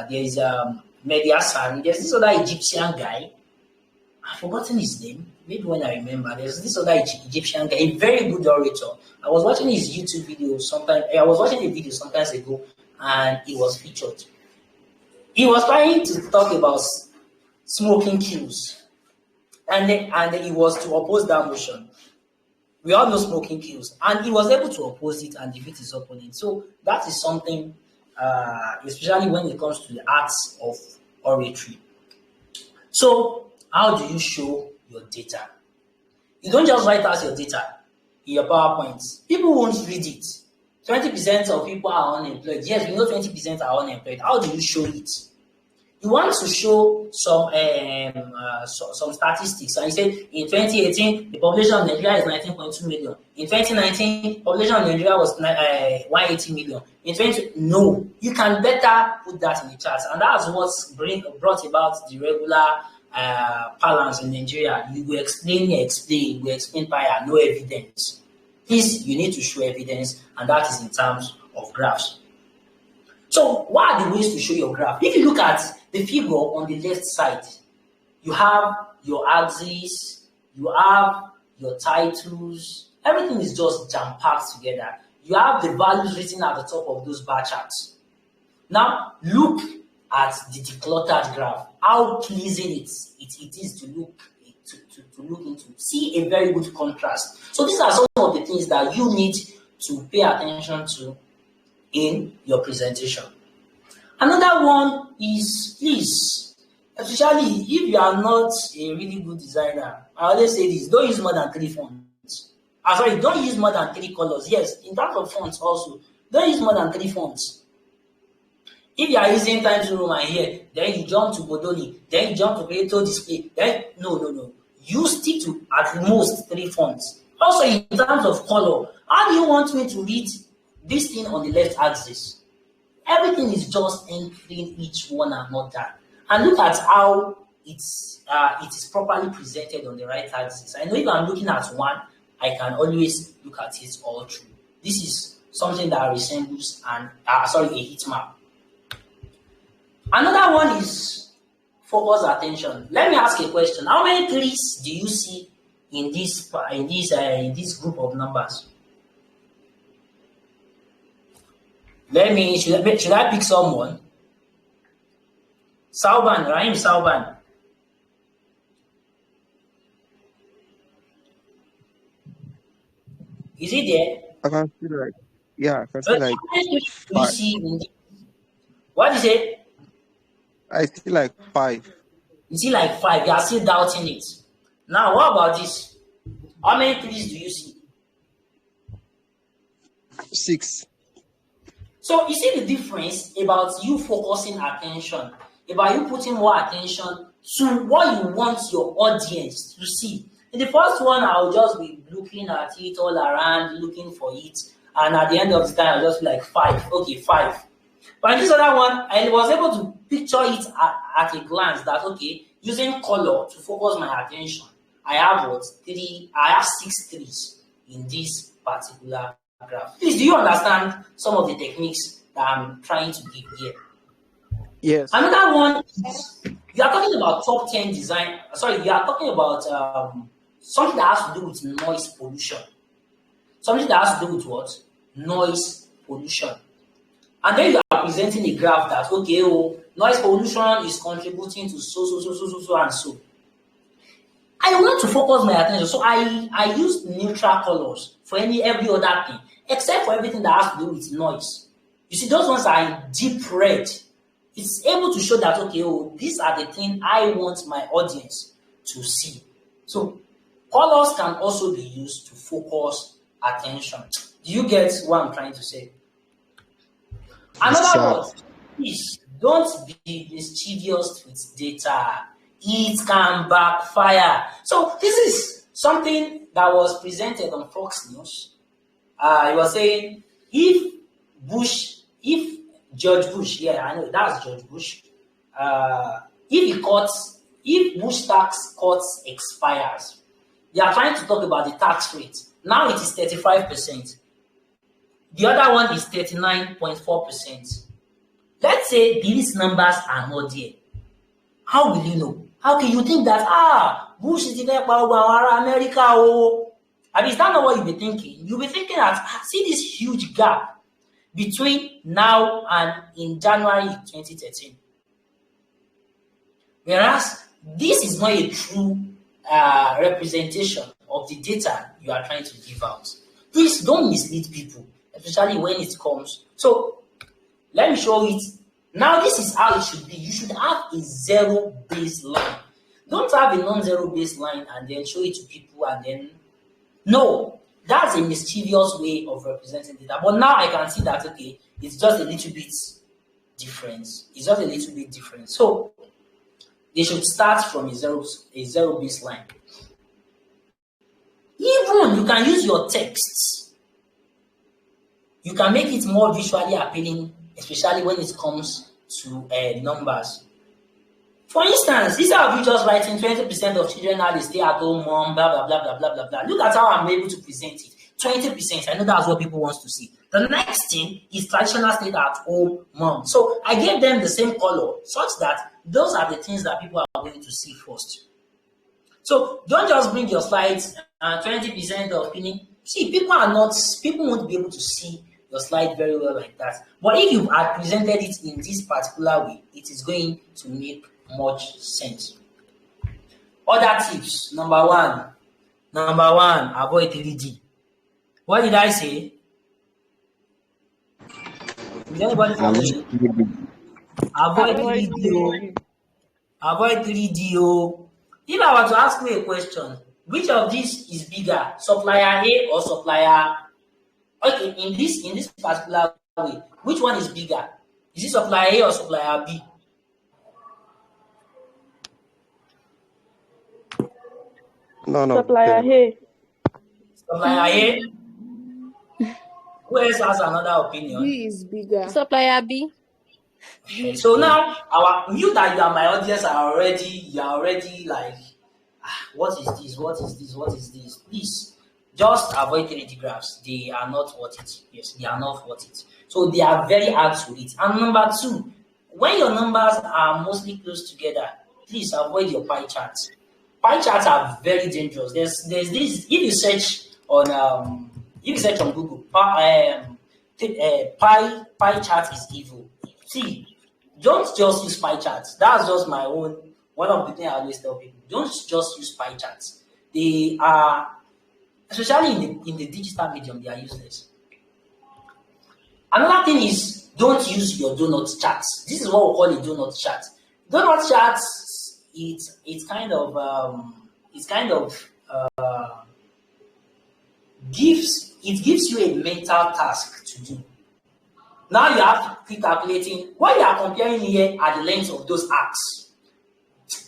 There is Mehdi Hassan. There's this other Egyptian guy. I've forgotten his name. Maybe when I remember, there's this other Egyptian guy, a very good orator. I was watching his YouTube video sometime. I was watching a video sometimes ago, and he was featured. He was trying to talk about smoking kills, and then he was to oppose that motion. We all know smoking kills, and he was able to oppose it and defeat his opponent. So that is something, especially when it comes to the arts of oratory. So how do you show your data? You don't just write out your data in your PowerPoint. People won't read it. 20% of people are unemployed. Yes, we know 20% are unemployed. How do you show it? You want to show some statistics, and you say in 2018 the population of Nigeria is 19.2 million. In 2019, population of Nigeria was 180 million. No, you can better put that in the charts, and that's what's brought about the regular balance in Nigeria. You will explain, by no evidence. Please, you need to show evidence, and that is in terms of graphs. So, what are the ways to show your graph? If you look at the figure on the left side, you have your axes, you have your titles, everything is just jam-packed together. You have the values written at the top of those bar charts. Now, look at the decluttered graph, how pleasing it is to look into. See a very good contrast. So these are some of the things that you need to pay attention to in your presentation. Another one is, please, especially if you are not a really good designer, I always say this: don't use more than 3 fonts. Don't use more than 3 colors. Yes, in terms of fonts also, don't use more than 3 fonts. If you are using Times New Roman here, then you jump to Bodoni, then you jump to Creator Display, then no. You stick to at most 3 fonts. Also, in terms of color, how do you want me to read this thing on the left axis? Everything is just entering each one another. And look at how it is properly presented on the right axis. I know if I'm looking at one, I can always look at it all through. This is something that resembles a heat map. Another one is focus attention. Let me ask a question. How many trees do you see in this group of numbers? Should I pick someone? Rahim Sauban. Is he there? I can see I can see How many trees do you 5. see in this? What is it? I see 5. You see 5. You are still doubting it. Now, what about this? How many trees do you see? 6. So you see the difference about you focusing attention, about you putting more attention to what you want your audience to see. In the first one, I'll just be looking at it all around, looking for it, and at the end of the time, I'll just be 5. Okay, 5. But in this other one, I was able to picture it at a glance that, okay, using color to focus my attention, I have 6 trees in this particular graph. Please, do you understand some of the techniques that I'm trying to give here? Yes. Another one is, you are talking about top 10 design. You are talking about something that has to do with noise pollution. Something that has to do with what? Noise pollution. And then you are presenting a graph that, okay, noise pollution is contributing to so and so. I want to focus my attention, so I use neutral colors for every other thing, except for everything that has to do with noise. You see, those ones are in deep red. It's able to show that, okay, these are the things I want my audience to see. So colors can also be used to focus attention. Do you get what I'm trying to say? Yes, Another sir. word, please don't be mischievous with data. It can backfire. So this is something that was presented on Fox News. He was saying if George Bush, yeah, I know that's George Bush. If Bush tax cuts expires, they are trying to talk about the tax rate. Now it is 35%. The other one is 39.4%. Let's say these numbers are not there. How will you know? How can you think that Bush is the next America? I mean, is that not what you'll be thinking? You'll be thinking that see this huge gap between now and in January 2013. Whereas this is not a true representation of the data you are trying to give out. Please don't mislead people, especially when it comes. So let me show it. Now this is how it should be. You should have a zero baseline. Don't have a non-zero baseline and then show it to people and then no. That's a mischievous way of representing data. But now I can see that okay, it's just a little bit different. It's just a little bit different. So they should start from a zero baseline. Even you can use your texts. You can make it more visually appealing, especially when it comes to numbers. For instance, instead of you just writing 20% of children now they stay at home, mom, blah blah blah blah blah blah blah. Look at how I'm able to present it. 20%. I know that's what people want to see. The next thing is traditional stay at home, mom. So I gave them the same color, such that those are the things that people are going to see first. So don't just bring your slides and 20% of opinion. See, people won't be able to see your slide very well like that. But if you had presented it in this particular way, it is going to make much sense. Other tips. Number one, avoid 3D. What did I say? Is anybody following? Avoid 3D. Avoid 3D. If I were to ask you a question, which of these is bigger, supplier A or supplier? Okay, in this particular way, which one is bigger? Is it supplier A or supplier B? None of Supplier them. A. Supplier A. Who else has another opinion? B is bigger. Supplier B. So now, you that you are my audience are already like, what is this? What is this? What is this? Please, just avoid 3D graphs. They are not worth it. Yes, they are not worth it. So they are very hard to read. And number two, when your numbers are mostly close together, please avoid your pie charts. Pie charts are very dangerous. There's this. If you search on Google, pie chart is evil. See, don't just use pie charts. That's just my own. One of the things I always tell people: don't just use pie charts. They are, especially in the digital medium, they are useless. Another thing is don't use your donut charts. This is what we call a donut chart. Donut charts, it's kind of gives you a mental task to do. Now you have to keep calculating. What you are comparing here are the lengths of those arcs.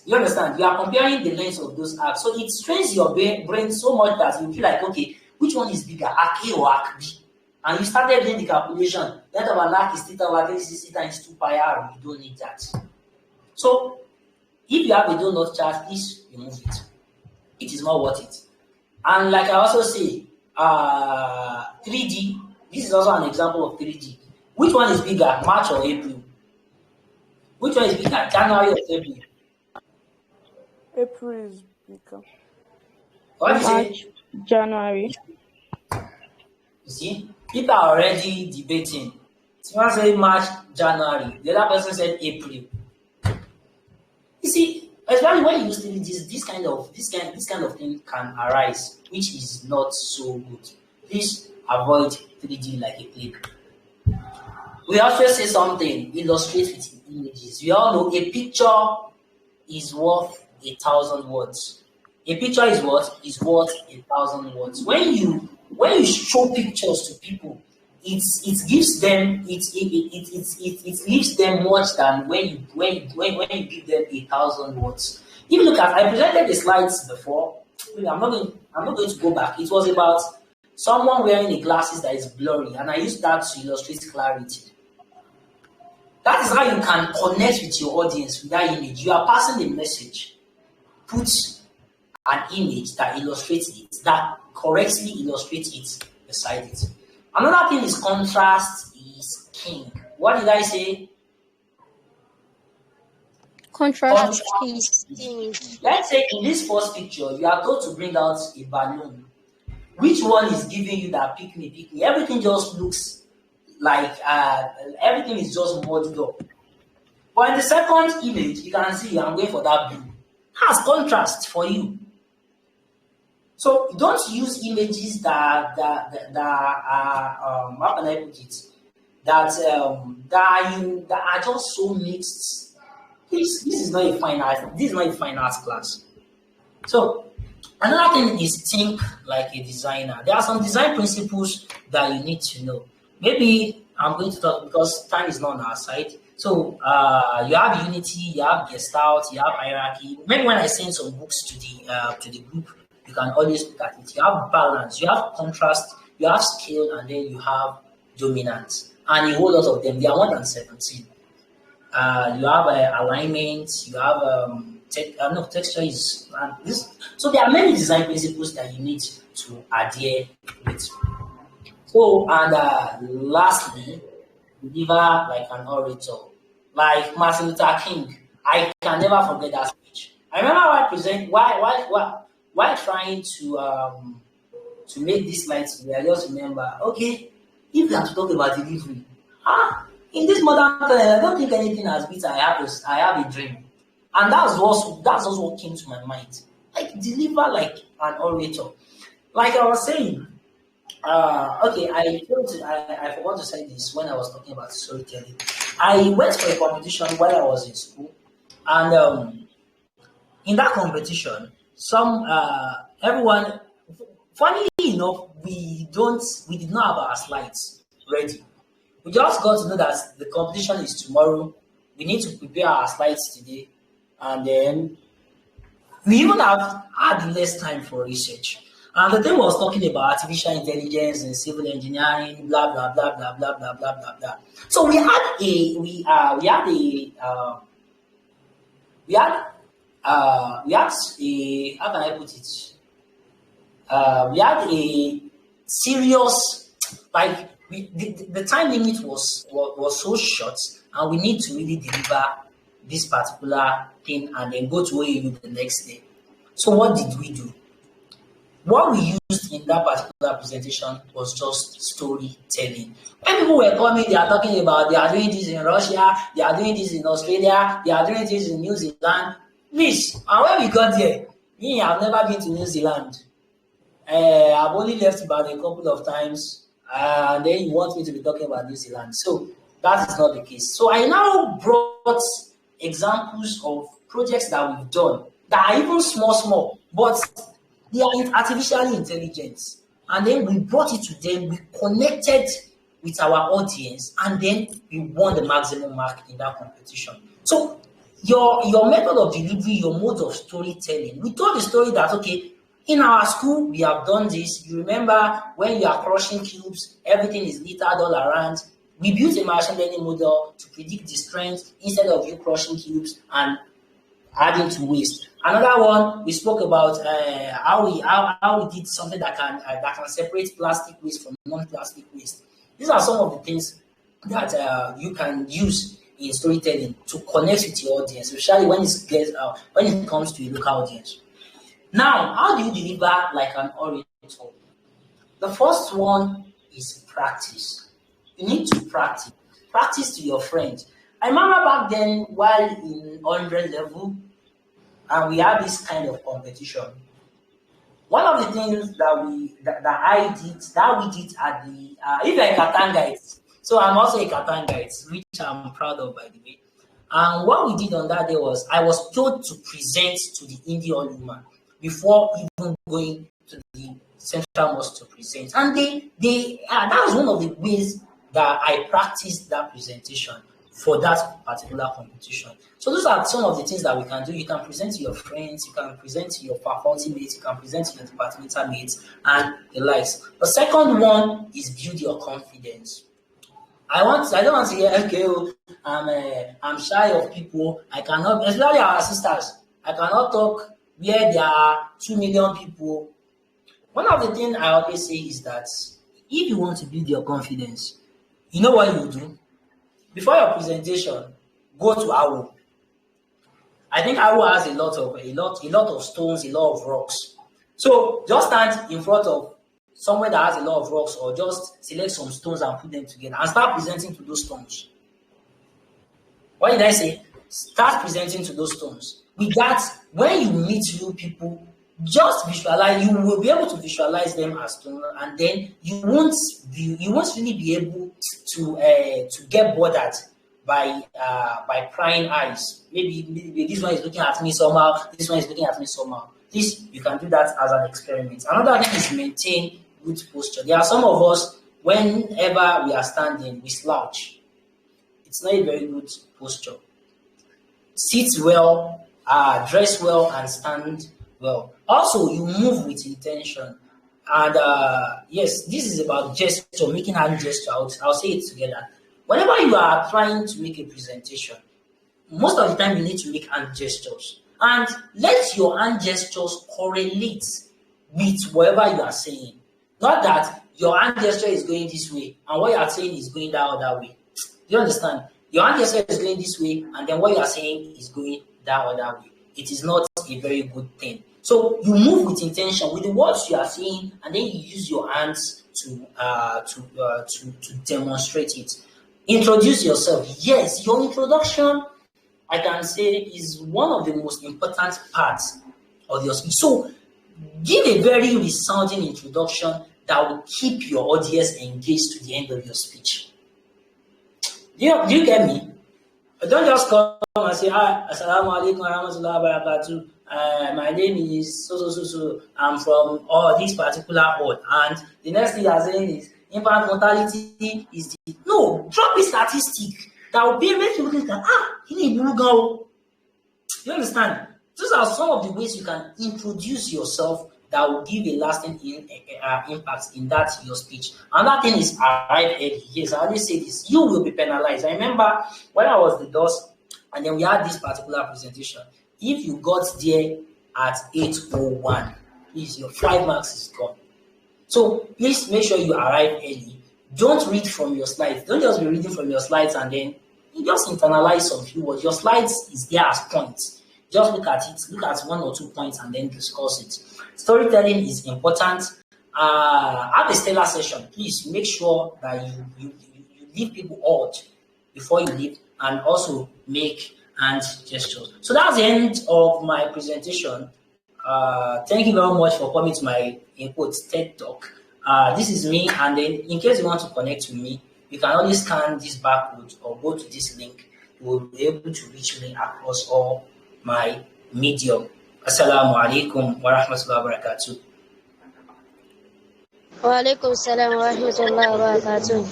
You understand? You are comparing the lengths of those arcs. So it strains your brain so much that you feel like, okay, which one is bigger, arc A or arc B? And you started doing the calculation. Length of an arc is theta over 360 times 2 pi r. You don't need that. So if you have a donut chart, please remove it. It is not worth it. And like I also say, 3D, this is also an example of 3D. Which one is bigger, March or April? Which one is bigger, January or February? April is bigger. What do you say? March, January. You see, people are already debating. Someone said March, January. The other person said April. You see, especially when you use 3D, this kind of thing can arise, which is not so good. Please avoid 3D like a plague. We also say something, illustrate with images. We all know a picture is worth 1,000 words. A picture is what? Is worth 1,000 words. When you when you show pictures to people, it gives them it leaves them much than when you give them 1,000 words. If you look at, I presented the slides before. I'm not going to go back. It was about someone wearing the glasses that is blurry, and I used that to illustrate clarity. That is how you can connect with your audience with that image. You are passing the message. Put an image that illustrates it, that correctly illustrates it beside it. Another thing is contrast is king. What did I say? Contrast. Is king. Let's say in this first picture, you are told to bring out a balloon. Which one is giving you that pick me? Everything just looks like everything is just muddled up. But in the second image, you can see I'm going for that blue. Has contrast for you. So don't use images that are how can I put it? That are just so mixed. This is not a fine art. This is not a fine arts class. So another thing is think like a designer. There are some design principles that you need to know. Maybe I'm going to talk because time is not on our side. So you have unity, you have gestalt, you have hierarchy. Maybe when I send some books to the group, you can always look at it. You have balance, you have contrast, you have scale, and then you have dominance, and a whole lot of them. There are more than 17. You have alignment, you have texture is this. So there are many design principles that you need to adhere with. So and lastly, deliver like an orator, like Martin Luther King. I can never forget that speech. I remember while trying to make this slide today, I just remember, okay, if you have to talk about delivery, in this modern time, I don't think anything has beat I have a dream. And that's also what came to my mind. Like deliver like an orator. Like I was saying, okay, I forgot to say this when I was talking about storytelling. I went for a competition while I was in school, and in that competition, everyone. Funnily enough, we did not have our slides ready. We just got to know that the competition is tomorrow. We need to prepare our slides today, and then we even had less time for research. And the thing was talking about artificial intelligence and civil engineering, blah blah blah blah blah blah blah blah blah. So we had a how can I put it? We had a serious the time limit was so short, and we need to really deliver this particular thing and then go to OAU the next day. So what did we do? What we used in that particular presentation was just storytelling. When people were coming, they are talking about they are doing this in Russia, they are doing this in Australia, they are doing this in New Zealand. Please, and when we got there, I've never been to New Zealand. I've only left about a couple of times, and then you want me to be talking about New Zealand. So that is not the case. So I now brought examples of projects that we've done that are even small, but they are artificially intelligent. And then we brought it to them, we connected with our audience, and then we won the maximum mark in that competition. So your method of delivery, your mode of storytelling, we told the story that, okay, in our school, we have done this. You remember when you are crushing cubes, everything is littered all around. We built a machine learning model to predict the strength instead of you crushing cubes and adding to waste. Another one, we spoke about how we did something that can separate plastic waste from non-plastic waste. These are some of the things that you can use in storytelling to connect with your audience, especially when it comes to a local audience. Now, how do you deliver like an orator? The first one is practice. You need to practice. Practice to your friends. I remember back then, while in 100 level, and we had this kind of competition. One of the things that we did at the if you're a Katangite, so I'm also a Katangite, which I'm proud of, by the way. And what we did on that day was I was told to present to the Indian woman before even going to the central mosque to present. And that was one of the ways that I practiced that presentation for that particular competition. So those are some of the things that we can do. You can present to your friends, you can present to your faculty mates, you can present to your departmental mates, and the likes. The second one is build your confidence. I don't want to hear, okay, oh, I'm shy of people. I cannot, especially our sisters. I cannot talk where there are 2 million people. One of the things I always say is that if you want to build your confidence, you know what you do? Before your presentation, go to Awo. I think Awo has a lot of stones, a lot of rocks. So just stand in front of somewhere that has a lot of rocks, or just select some stones and put them together and start presenting to those stones. What did I say? Start presenting to those stones. With that, when you meet new people, just visualize. You will be able to visualize them as stones, and then you won't really be able to get bothered by prying eyes. Maybe this one is looking at me somehow. This one is looking at me somehow. This, you can do that as an experiment. Another thing is maintain good posture. There are some of us, whenever we are standing, we slouch. It's not a very good posture. Sit well, dress well, and stand well. Also, you move with intention. And yes, this is about gesture, making hand gesture. I'll say it together. Whenever you are trying to make a presentation, most of the time you need to make hand gestures. And let your hand gestures correlate with whatever you are saying. Not that your hand gesture is going this way and what you are saying is going that other way. Do you understand? Your hand gesture is going this way and then what you are saying is going that other way. It is not a very good thing. So you move with intention with the words you are saying, and then you use your hands to demonstrate it. Introduce yourself. Yes, your introduction, I can say, is one of the most important parts of your speech. So give a very resounding introduction that will keep your audience engaged to the end of your speech. Do you get me? Don't just come and say, "Hi, assalamu alaikum warahmatullahi wabarakatuh. My name is so. I'm from this particular ward." And the next thing you are saying is, infant mortality is the... No, drop a statistic that will make people think that, you need to go. You understand? Those are some of the ways you can introduce yourself that will give a lasting impact in that your speech. Another thing is arrive early. Yes, I always say this. You will be penalized. I remember when I was the DOS, and then we had this particular presentation. If you got there at 8:01, please, your 5 marks is gone. So please make sure you arrive early. Don't read from your slides. Don't just be reading from your slides and then you just internalize some few words. Your slides is there as points. Just look at it, look at 1 or 2 points and then discuss it. Storytelling is important. Have a stellar session. Please make sure that you leave people awed before you leave, and also make hand gestures. So that's the end of my presentation. Thank you very much for coming to my TED Talk. This is me, and then in case you want to connect with me, you can always scan this barcode or go to this link. You will be able to reach me across all my medium. Assalamu alaikum wa rahmatullahi wa barakatuh. Wa alaikum salam wa rahmatullahi wa barakatuh.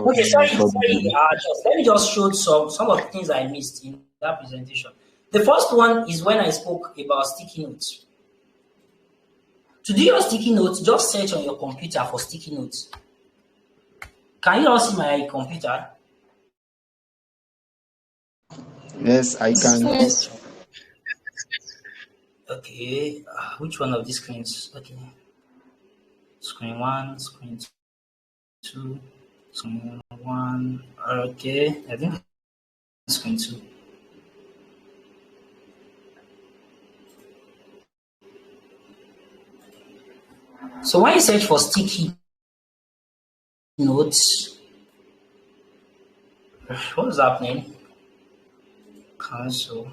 Okay, sorry. Let me just show some of the things I missed in that presentation. The first one is when I spoke about sticky notes. To do your sticky notes, just search on your computer for sticky notes. Can you all see my computer? Yes, I can. Yes. Okay, which one of these screens? Okay, screen 1, screen 2, screen 1. Okay, I think screen 2. So when you search for sticky notes, what's happening? Cancel.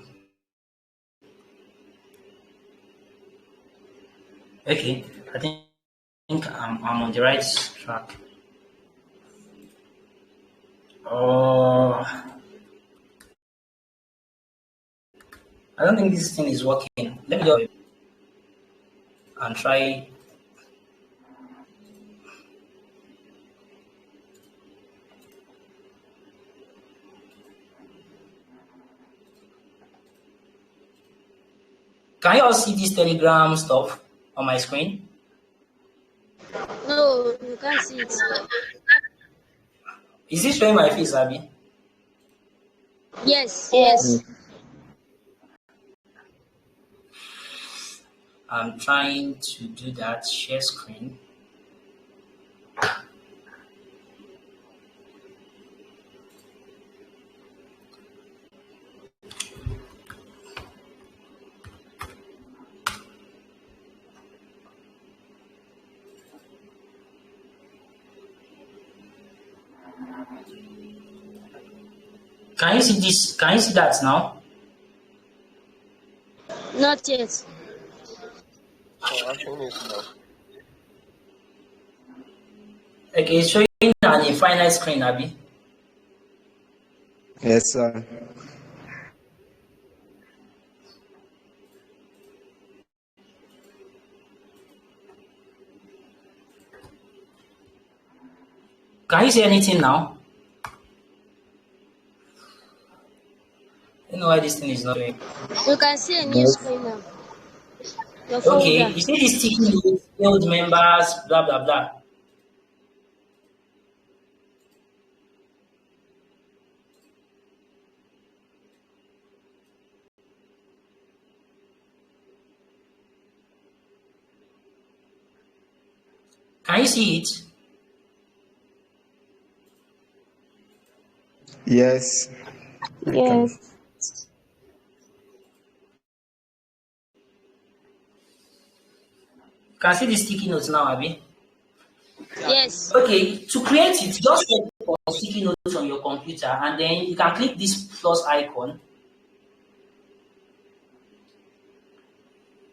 Okay, I think I'm on the right track. I don't think this thing is working. Let me just... and try. Can you all see this Telegram stuff on my screen? No, you can't see it. Is this showing my face, Abby? Yes, yes. I'm trying to do that. Share screen. Can you see this? Can you see that now? Not yet. Oh, I'm seeing it now. Okay, it's showing an infinite screen, Abby. Yes, sir. Can you see anything now? I don't know why this thing is not doing. You can see a new Yes. screen now. Your Okay, folder. you see this sticky note, failed members, blah blah blah. Can you see it? Yes. I can. Yes. Can you see the sticky notes now, Abby? Yes. Okay, to create it, just click on sticky notes on your computer and then you can click this plus icon.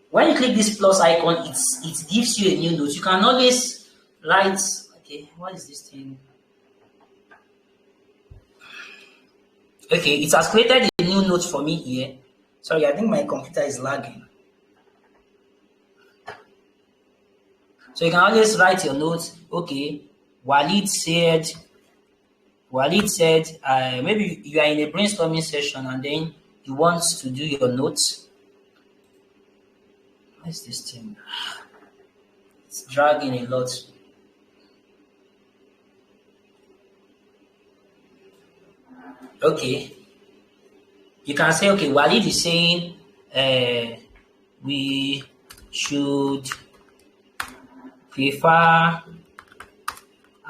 When you click this plus icon, it gives you a new note. You can always write, okay, what is this thing? Okay, it has created a new note for me here. Sorry, I think my computer is lagging. So you can always write your notes. Okay, Walid said, maybe you are in a brainstorming session and then you want to do your notes. What's this thing? It's dragging a lot. Okay. You can say, okay, Walid is saying we should prefer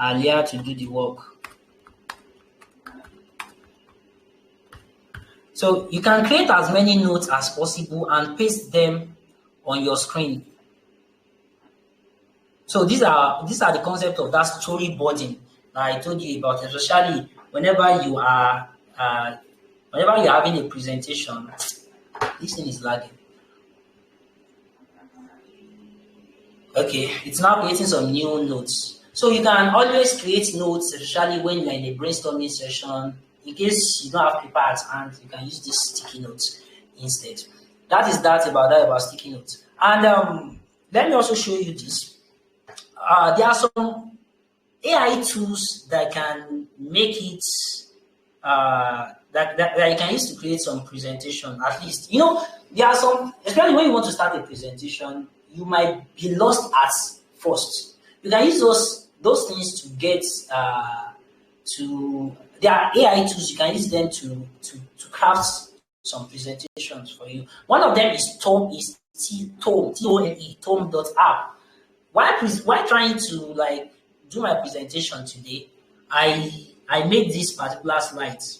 Alia to do the work. So you can create as many notes as possible and paste them on your screen. So these are the concept of that storyboarding that I told you about, especially whenever you are having a presentation. This thing is lagging. Okay, it's now creating some new notes. So you can always create notes, especially when you're in a brainstorming session. In case you don't have paper at hand, you can use these sticky notes instead. That is about sticky notes. And let me also show you this. There are some AI tools that can make it that you can use to create some presentation. At least, there are some, especially when you want to start a presentation, you might be lost at first. You can use those things to get to. There are AI tools, you can use them to craft some presentations for you. One of them is Tome, Tome, Tome.app. While trying to do my presentation today, I made this particular slides.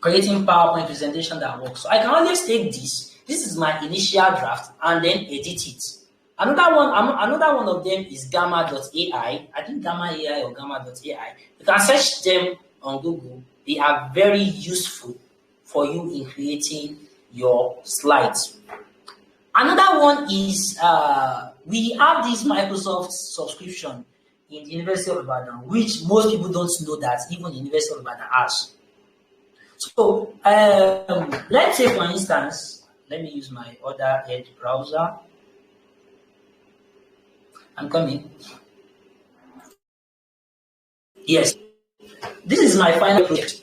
Creating PowerPoint presentation that works. So I can always take this. This is my initial draft and then edit it. Another one of them is Gamma.ai. I think Gamma AI or Gamma.ai. You can search them on Google. They are very useful for you in creating your slides. Another one is we have this Microsoft subscription in the University of Ibadan, which most people don't know that even the University of Ibadan has. So let's say, for instance, let me use my other Edge browser. I'm coming. Yes, this is my final project.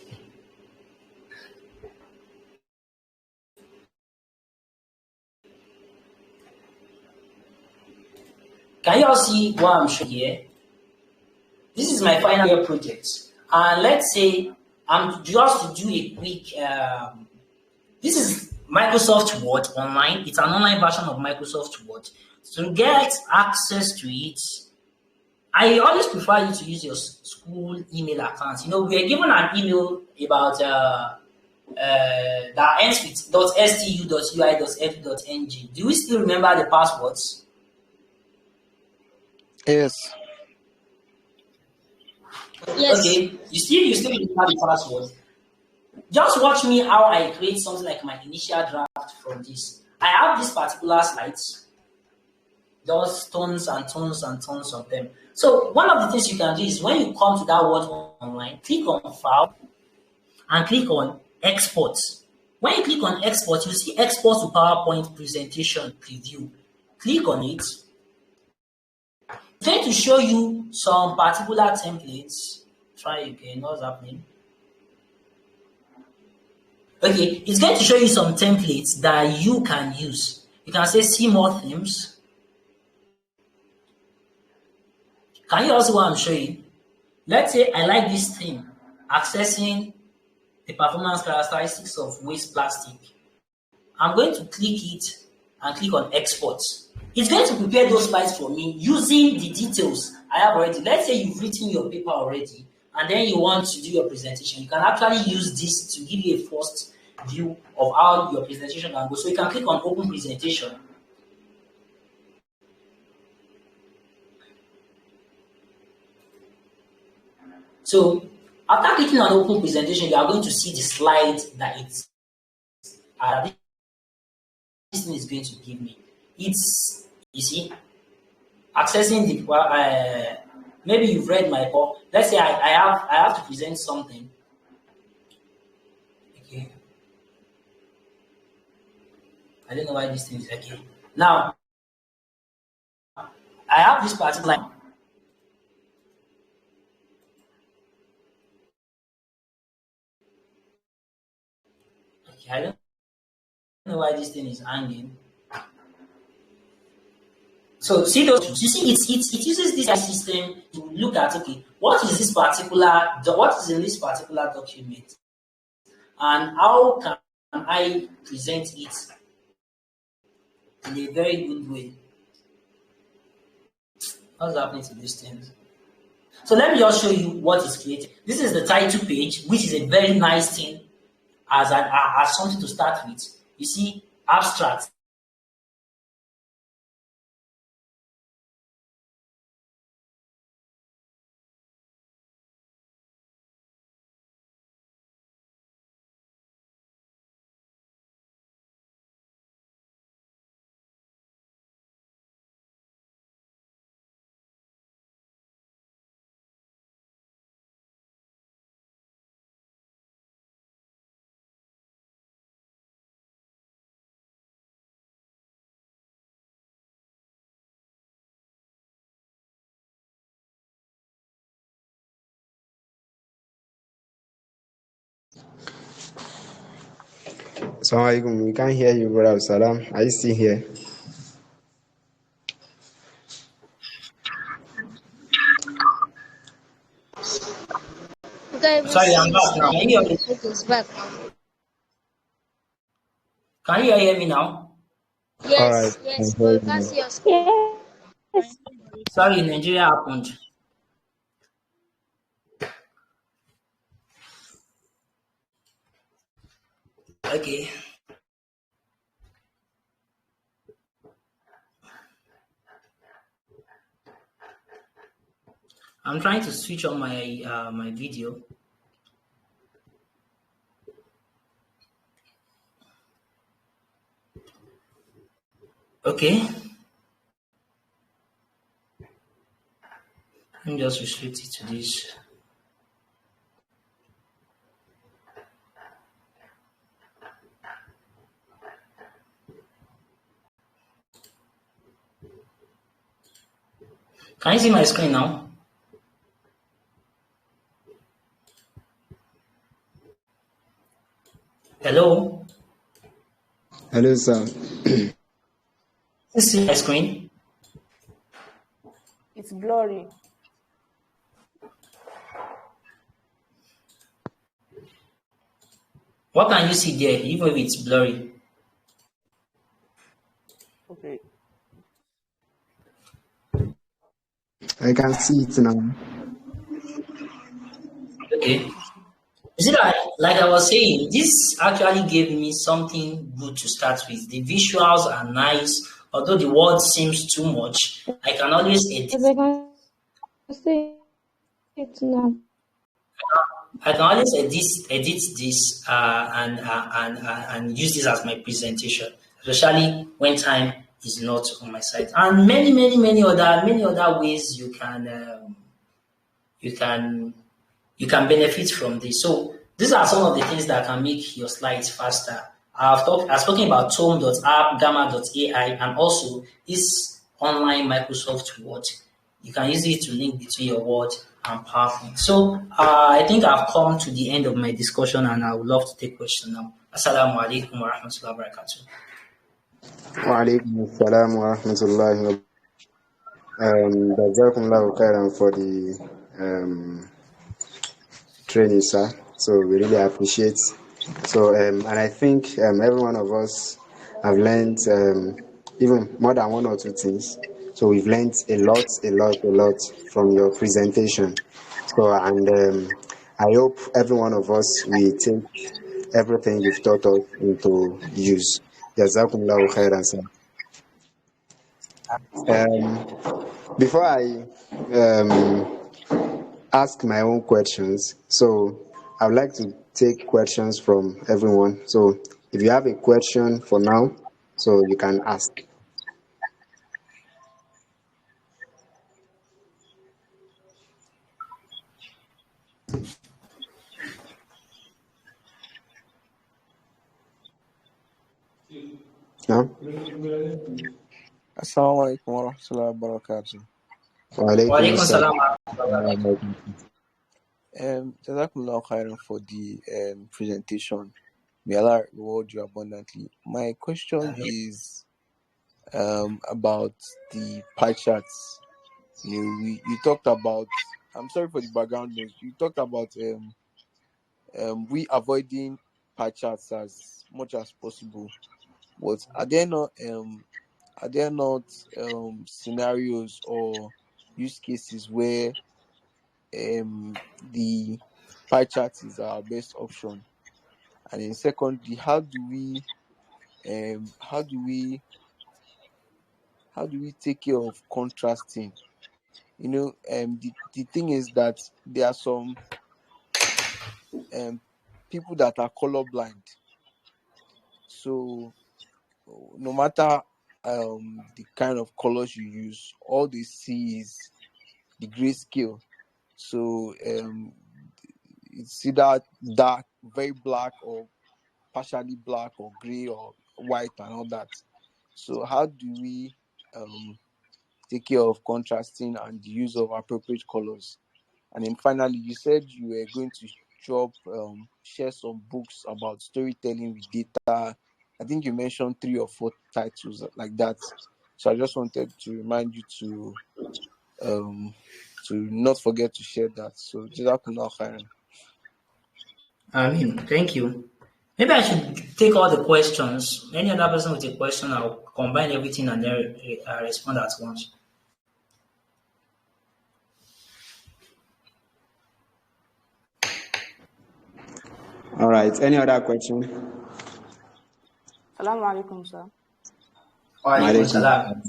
Can you all see what I'm showing here? This is my final year project. And let's say I'm just to do a quick, this is Microsoft Word online. It's an online version of Microsoft Word. To get access to it, I always prefer you to use your school email account. You know, we are given an email about that ends with .stu.ui.edu.ng. Do we still remember the passwords? Yes. Yes. Okay, you still remember the password. Just watch me how I create something like my initial draft from this. I have these particular slides, just tons and tons and tons of them. So one of the things you can do is when you come to that word online, click on File and click on Export. When you click on Export, you see Export to PowerPoint Presentation Preview. Click on it. It's going to show you some particular templates. Try again, what's happening? Okay, it's going to show you some templates that you can use. You can say see more themes. Can you also see what I'm showing? Let's say I like this theme, accessing the performance characteristics of waste plastic. I'm going to click it and click on export. It's going to prepare those slides for me using the details I have already. Let's say you've written your paper already and then you want to do your presentation. You can actually use this to give you a first view of how your presentation can go. So you can click on open presentation. So after clicking on open presentation, you are going to see the slide that this thing is going to give me. It's, you see, accessing the maybe you've read my report. Let's say I have to present something. Okay. I don't know why this thing is okay. Now I have this particular. Okay, I don't know why this thing is hanging. So see those, you see it uses this system to look at, okay, what is in this particular document and how can I present it in a very good way. What's happening to these things? So let me just show you what is created. This is the title page, which is a very nice thing as something to start with. You see, abstract. Assalamualaikum. We can't hear you, brother Salam. Are you still here? Okay, Sorry, I'm back now. Can you hear me? Okay, it's back. Can you hear me now? All right. Yes, yes, but you can't see your screen. Yes. Sorry, Nigeria happened. Okay. I'm trying to switch on my my video. Okay. Let me just restrict it to this. Can you see my screen now? Hello? Hello, sir. Can you see my screen? It's blurry. What can you see there, even if it's blurry? Okay. I can see it now. Okay. You see, like I was saying, this actually gave me something good to start with. The visuals are nice, although the word seems too much. I can always edit. Yes, I can see it now. I can always edit this and use this as my presentation, especially when time is not on my side. And many other ways you can you can benefit from this. So these are some of the things that can make your slides faster. I've spoken about Tome.app, Gamma.ai, and also this online Microsoft Word. You can use it to link between your Word and PowerPoint. So I think I've come to the end of my discussion, and I would love to take questions now. Assalamu alaikum wa rahmatullahi wa barakatuh. Wa alaikum assalam wa rahmatullahi wa Jazakumullahu khairan for the training, sir. So we really appreciate. So and I think every one of us have learned even more than one or two things. So we've learned a lot from your presentation. So and I hope every one of us will take everything you've taught us into use. Jazakumullahu khairan, sir. Before I ask my own questions, so I would like to take questions from everyone. So if you have a question for now, so you can ask. No? Assalamu alaikum wa rahmatullahi wa barakatuh. Wa alaikum Wa alaikum assalam. salam wa rahmatullahi wa barakatuh. Jazakumullahu khairan for the presentation. May Allah reward you abundantly. My question is about the pie charts. You talked about. I'm sorry for the background noise. You talked about we avoiding pie charts as much as possible. But are there not scenarios or use cases where the pie chart is our best option? And then secondly, how do we take care of contrasting? The thing is that there are some people that are colorblind. So no matter the kind of colors you use, all they see is the grayscale. So it's either dark, very black, or partially black, or gray, or white, and all that. So how do we take care of contrasting and the use of appropriate colors? And then finally, you said you were going to share some books about storytelling with data. I think you mentioned 3 or 4 titles like that. So I just wanted to remind you to not forget to share that. So Jazakumullah khairan. Thank you. Maybe I should take all the questions. Any other person with a question, I'll combine everything and then respond at once. All right. Any other question? Assalamu alaikum, sir. Wa alaikum salam.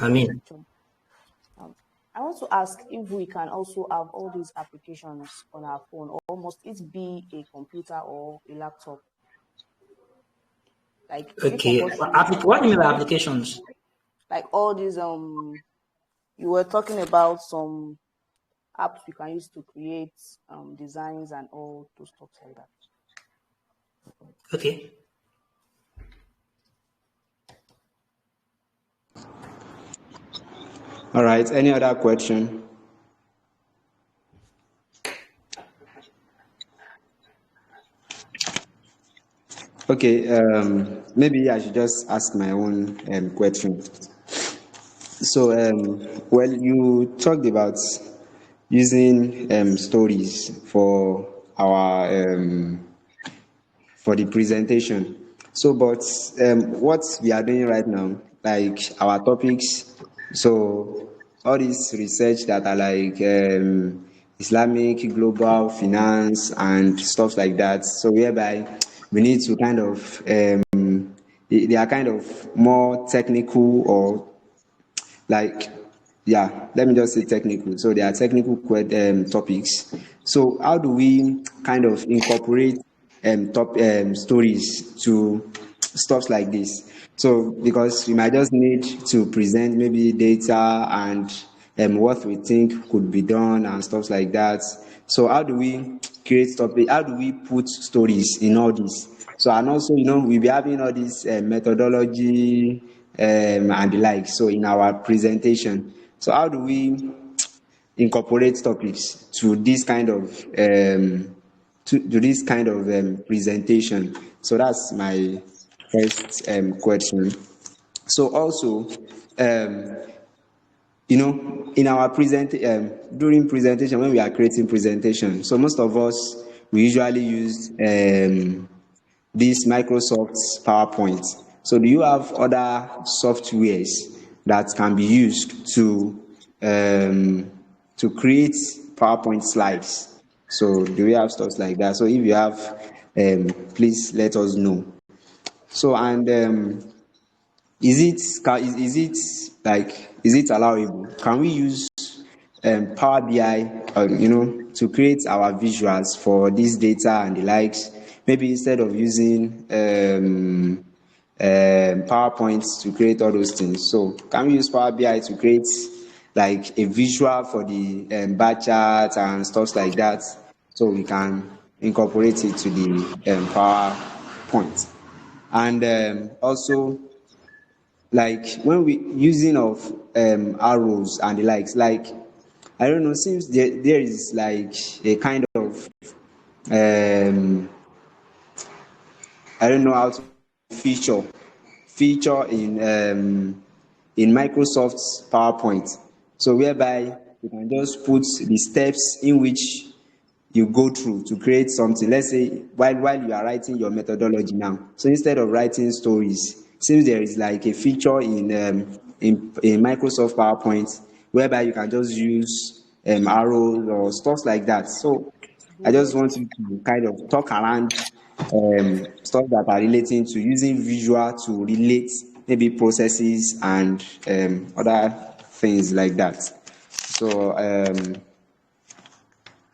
Ameen. I want to ask if we can also have all these applications on our phone, or must it be a computer or a laptop? Like, Okay. What do you mean by applications? Like all these you were talking about some apps you can use to create designs and all those stuff like that. Okay. All right. Any other question? Okay. Maybe I should just ask my own question. So, well, you talked about using stories for the presentation. So, but what we are doing right now, like our topics, so all this research that are like Islamic, global finance, and stuff like that. So, whereby we need to kind of they are kind of more technical or like, yeah, let me just say technical. So there are technical topics. So how do we kind of incorporate stories to stuff like this? So because we might just need to present maybe data and what we think could be done and stuff like that. So how do we create topic? How do we put stories in all this? So, and also, we'll be having all this methodology and the like. So in our presentation, so how do we incorporate topics to this kind of presentation? So that's my first question. So also, um, in our during presentation, when we are creating presentation, so most of us we usually use this Microsoft's PowerPoint. So do you have other softwares that can be used to create PowerPoint slides? So do we have stuff like that? So if you have, please let us know. So and is it allowable? Can we use Power BI, to create our visuals for this data and the likes? Maybe instead of using PowerPoint to create all those things. So can we use Power BI to create like a visual for the bar chart and stuff like that? So we can incorporate it to the PowerPoint. And also, like when we using of arrows and the likes, like I don't know, seems there is like a kind of I don't know how to feature in Microsoft's PowerPoint. So whereby you can just put the steps in which you go through to create something. Let's say while you are writing your methodology now. So instead of writing stories, since there is like a feature in Microsoft PowerPoint whereby you can just use arrows or stuff like that. So I just want you to kind of talk around stuff that are relating to using visual to relate maybe processes and other things like that. So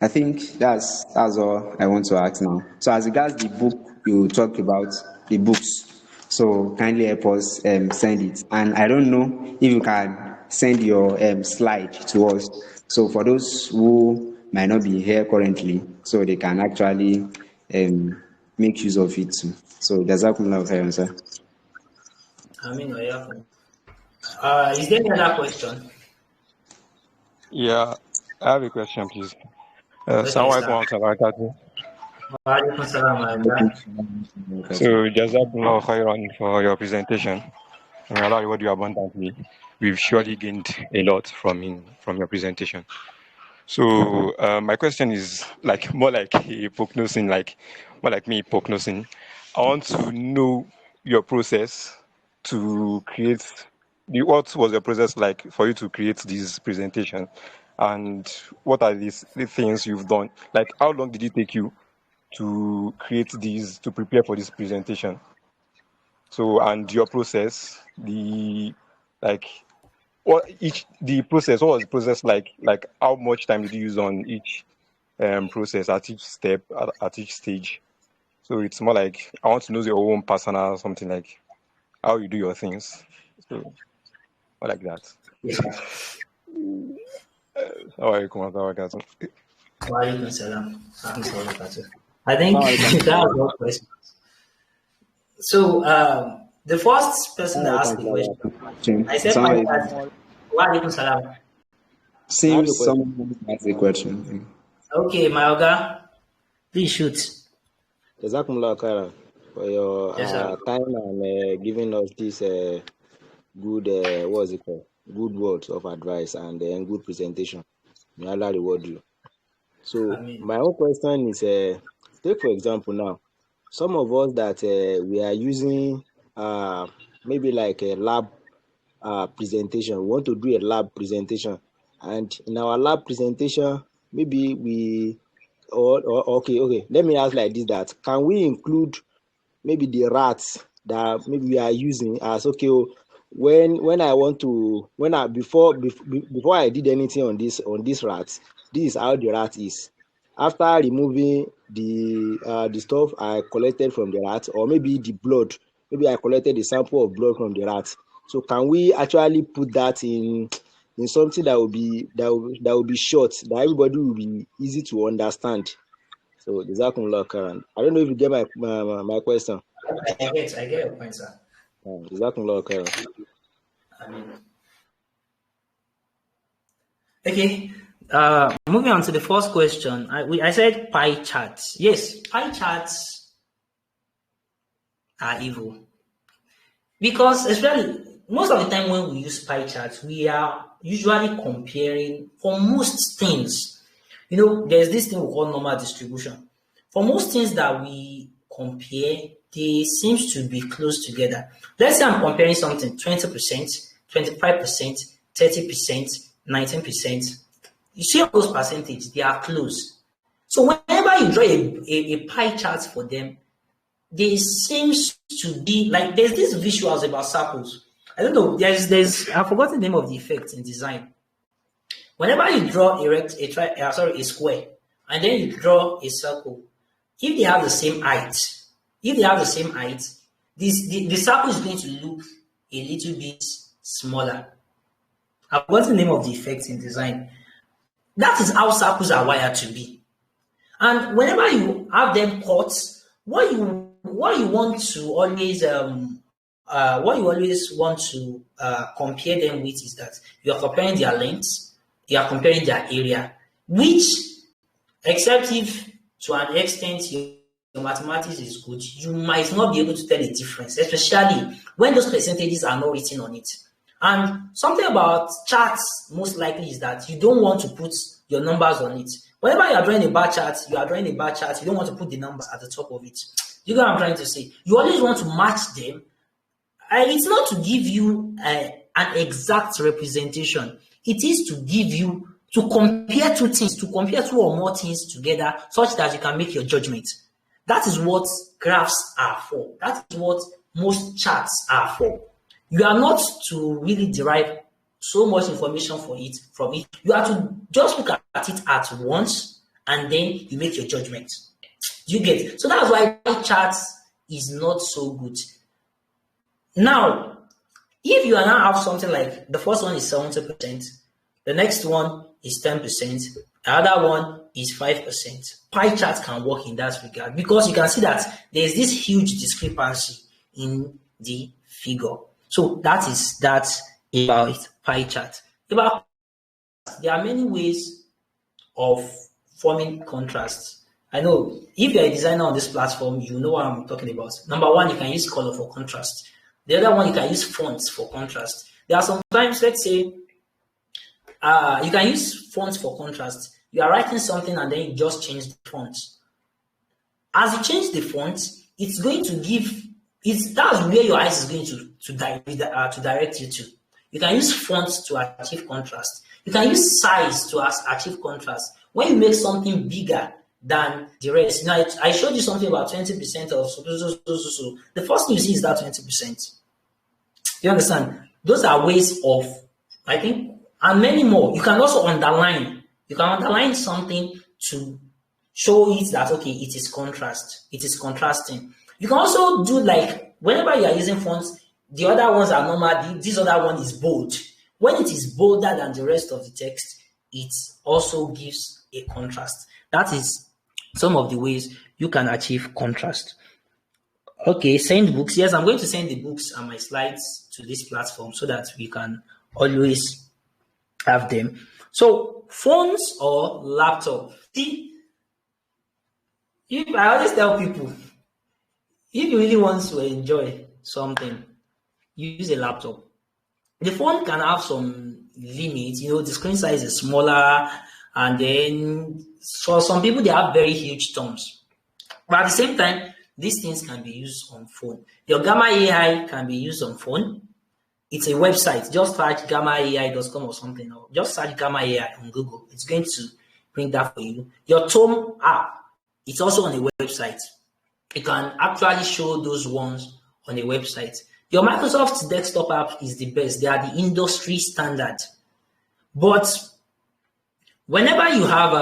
I think that's all I want to ask now. So as regards the book you talked about, the books, so kindly help us send it. And I don't know if you can send your slide to us. So for those who might not be here currently, so they can actually make use of it too. So jazakumullah khairan, sir. I mean, yeah. Is there any other question? Yeah, I have a question, please. Okay, Assalamu alaikum sir. warahmatullahi wabarakatuh. Wa alaikum salam wa rahmatullah. So, Jazakumullah khairan for your presentation. May Allah reward you abundantly. We've surely gained a lot from your presentation. So, my question is like more like a prognosing, like more like me prognosing. I want to know your process to create what was your process like for you to create this presentation, and what are the things you've done? Like, how long did it take you to create these, to prepare for this presentation? So, and your process, like the process, what was the process like? Like, how much time did you use on each process at each step, at each stage? So it's more like I want to know your own personal something, like how you do your things. So more like that. Yes, sir. Assalamualaikum warahmatullahi wabarakatuh. Wa alaikum salam wa rahmatullah wa barakatuh. I think that was all questions. So the first person that asked the question, I said my Sorry. part. Wa alaikum salam. I have a Seems question. someone has a question. Okay, my Oga, please shoot. Jazakumullah khairan for your Yes, sir. time and giving us this good, what's it called? Good words of advice and good presentation. May Allah reward you. So, I mean, my own question is take for example now, some of us that we are using maybe like a lab presentation. We want to do a lab presentation, and in our lab presentation, maybe or okay. Let me ask like this: that can we include maybe the rats that maybe we are using as okay? When I want to when I before I did anything on this rat, this is how the rat is. After removing the stuff I collected from the rat, or maybe the blood, maybe I collected a sample of blood from the rat. So can we actually put that in something that will be short, that everybody will be easy to understand? So Jazakumullah khairan. I don't know if you get my question. I get your point, sir. Jazakumullah khairan. I mean, okay. Moving on to the first question. I said pie charts. Yes, pie charts are evil because, especially most of the time when we use pie charts, we are usually comparing for most things. You know, there's this thing we call normal distribution. For most things that we compare, they seems to be close together. Let's say I'm comparing something 20%, 25%, 30%, 19%. You see all those percentages, they are close. So whenever you draw a pie chart for them, there seems to be like there's these visuals about circles. I don't know. There's I've forgotten the name of the effect in design. Whenever you draw a square, and then you draw a circle, if they have the same height, the circle is going to look a little bit smaller. I've forgotten the name of the effect in design. That is how circles are wired to be. And whenever you have them cut, what you want to always compare them with is that you are comparing their lengths, you are comparing their area, which, except if to an extent your mathematics is good, you might not be able to tell the difference, especially when those percentages are not written on it. And something about charts most likely is that you don't want to put your numbers on it. Whenever you are drawing a bar chart, you don't want to put the numbers at the top of it. You know what I'm trying to say? You always want to match them. It's not to give you an exact representation. It is to give you, to compare two things, to compare two or more things together such that you can make your judgment. That is what graphs are for. That is what most charts are for. You are not to really derive so much information from it. You have to just look at it at once and then you make your judgment. You get it? So that's why charts is not so good. Now, if you now have something like the first one is 70%, the next one is 10%, the other one is 5%. Pie chart can work in that regard because you can see that there's this huge discrepancy in the figure. So that is that about pie chart. There are many ways of forming contrasts. I know if you're a designer on this platform, you know what I'm talking about. Number one, you can use color for contrast. The other one, you can use fonts for contrast. There are sometimes, let's say, you can use fonts for contrast. You are writing something and then you just change the font. As you change the font, it's going to give, that's where your eyes is going to direct you to. You can use fonts to achieve contrast. You can use size to achieve contrast. When you make something bigger than the rest, now I showed you something about 20% of so. The first thing you see is that 20%. You understand? Those are ways of, I think, and many more. You can also underline. You can underline something to show it that, okay, it is contrast. It is contrasting. You can also do like, whenever you are using fonts, the other ones are normal. This other one is bold. When it is bolder than the rest of the text, it also gives a contrast. That is some of the ways you can achieve contrast. Okay, send books. Yes, I'm going to send the books and my slides to this platform so that we can always have them. So phones or laptop. See, if I always tell people, if you really want to enjoy something, use a laptop. The phone can have some limits, the screen size is smaller, and then for some people they have very huge thumbs. But at the same time, these things can be used on phone. Your Gamma AI can be used on phone. It's a website. Just search gammaai.com or something. Or just search Gamma AI on Google. It's going to bring that for you. Your Tome app, it's also on a website. You can actually show those ones on a website. Your Microsoft desktop app is the best. They are the industry standard. But whenever you have,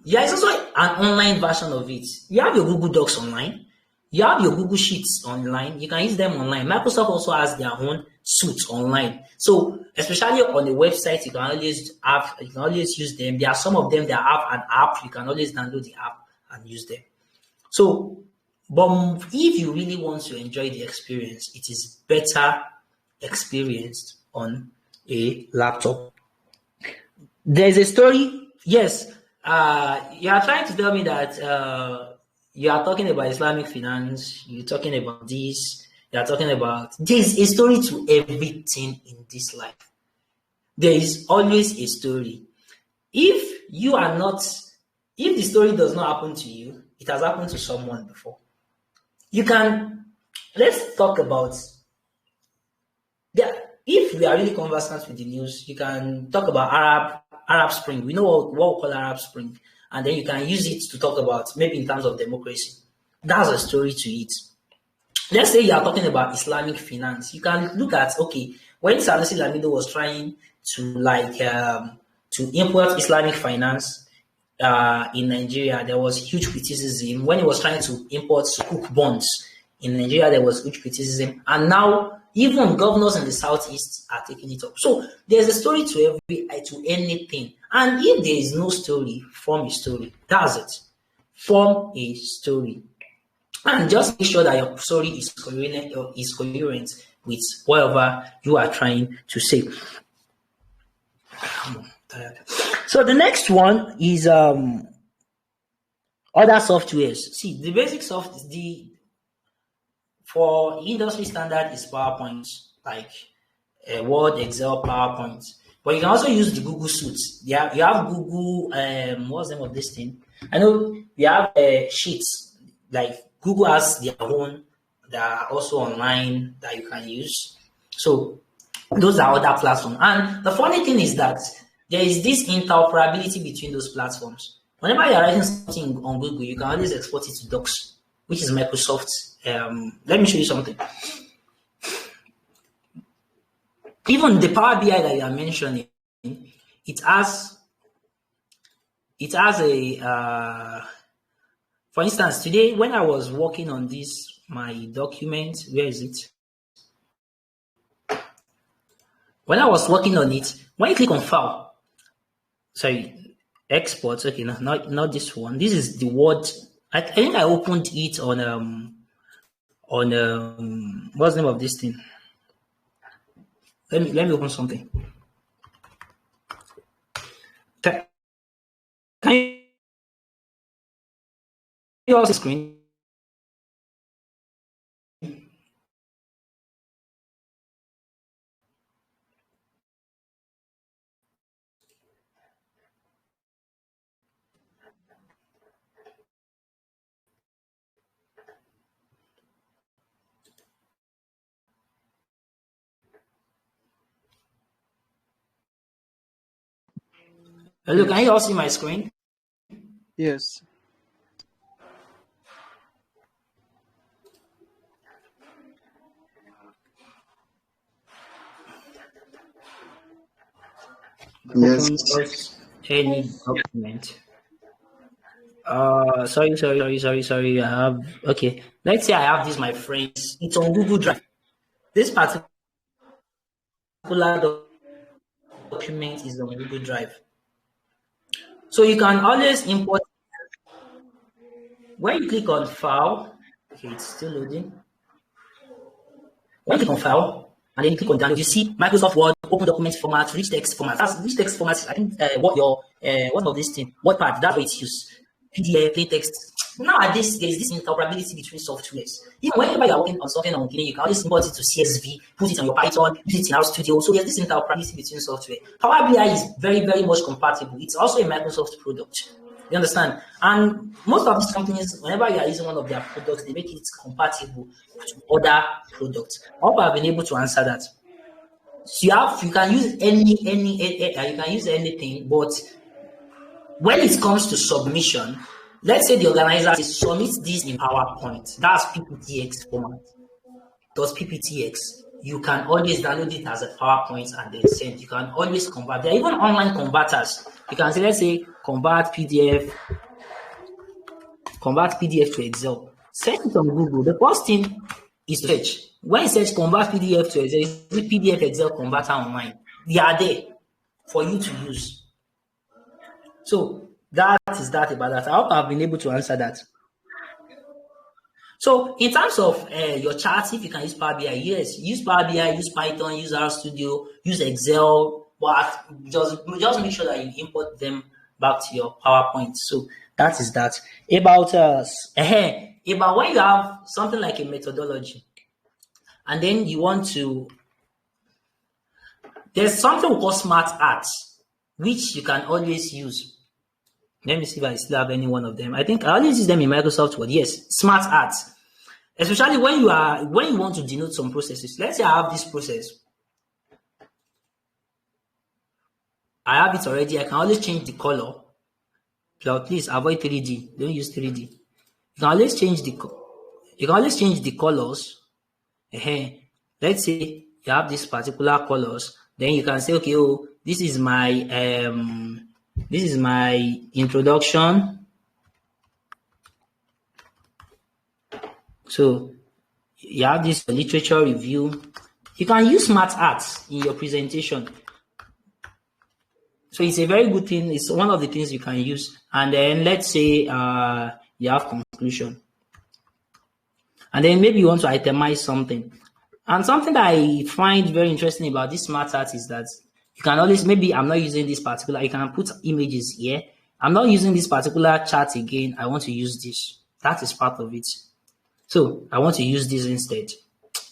it's also an online version of it. You have your Google Docs online. You have your Google Sheets online. You can use them online. Microsoft also has their own suite online. So especially on the website, you can always use them. There are some of them that have an app. You can always download the app and use them. So, but if you really want to enjoy the experience, it is better experienced on a laptop. There's a story. Yes, you are trying to tell me that you are talking about Islamic finance. You're talking about this. You are talking about there's a story to everything in this life. There is always a story. If the story does not happen to you, it has happened to someone before. Let's talk about if we are really conversant with the news, you can talk about Arab Spring. We know what we call Arab Spring, and then you can use it to talk about maybe in terms of democracy. That's a story to it. Let's say you are talking about Islamic finance. You can look at when Sanusi Lamido was trying to import Islamic finance in Nigeria, there was huge criticism. When he was trying to import Sukuk bonds in Nigeria, there was huge criticism, and now even governors in the southeast are taking it up. So there's a story to anything, and if there is no story, form a story. That's it. Form a story, and just make sure that your story is coherent with whatever you are trying to say. So the next one is other softwares. See, the basic for industry standard is PowerPoint, like Word, Excel, PowerPoint. But you can also use the Google suites. You have Google, what's the name of this thing? I know you have Sheets, like Google has their own that are also online that you can use. So those are other platforms. And the funny thing is that there is this interoperability between those platforms. Whenever you're writing something on Google, you can always export it to Docs, which is Microsoft. Let me show you something. Even the Power BI that you are mentioning, it has a, for instance, today when I was working on my document, where is it? When I was working on it, when you click on file, export, okay, no, not this one. This is the Word. I think I opened it on what's the name of this thing? Let me open something. Can you also screen? Hello, can you all see my screen? Yes. Yes. Open any document. Sorry. I have okay. Let's say I have this, my friends. It's on Google Drive. This particular document is on Google Drive. So you can always import. When you click on file, okay, it's still loading. When you click on file, and then you click on download. You see Microsoft Word, open document format, rich text format. That's rich text format. I think what your what of this thing, what part that's what it's used. PDF, plain text. Nowadays, there is this interoperability between softwares. Even whenever you are working on something on Guinea, you can always import it to CSV, put it on your Python, use it in our studio. So there's this interoperability between software. Power BI is very, very much compatible. It's also a Microsoft product. You understand? And most of these companies, whenever you are using one of their products, they make it compatible to other products. I hope I've been able to answer that. So you can use you can use anything, but when it comes to submission, let's say the organizer says submit this in PowerPoint. That's PPTX format. Does PPTX? You can always download it as a PowerPoint and then send. You can always convert. There are even online converters. You can say, let's say, convert PDF to Excel. Search it on Google. The first thing is search. When you search convert PDF to Excel, is the PDF Excel converter online. They are there for you to use. So that is that about that. I hope I've been able to answer that. So in terms of your charts, if you can use Power BI, yes, use Power BI, use Python, use RStudio, use Excel, but just make sure that you import them back to your PowerPoint. So that is that. About when you have something like a methodology, and then you want to, there's something we call smart arts, which you can always use. Let me see if I still have any one of them. I think I always use them in Microsoft Word. Yes, smart arts. Especially when you want to denote some processes. Let's say I have this process. I have it already. I can always change the color. Please avoid 3D. Don't use 3D. You can always change the colors. Let's say you have this particular colors. Then you can say, okay, this is my introduction. So you have this literature review. You can use smart arts in your presentation. So it's a very good thing. It's one of the things you can use. And then let's say you have conclusion. And then maybe you want to itemize something. And something that I find very interesting about this smart art is that you can always, maybe I'm not using this particular, you can put images here. I'm not using this particular chart again. I want to use this. That is part of it. So I want to use this instead.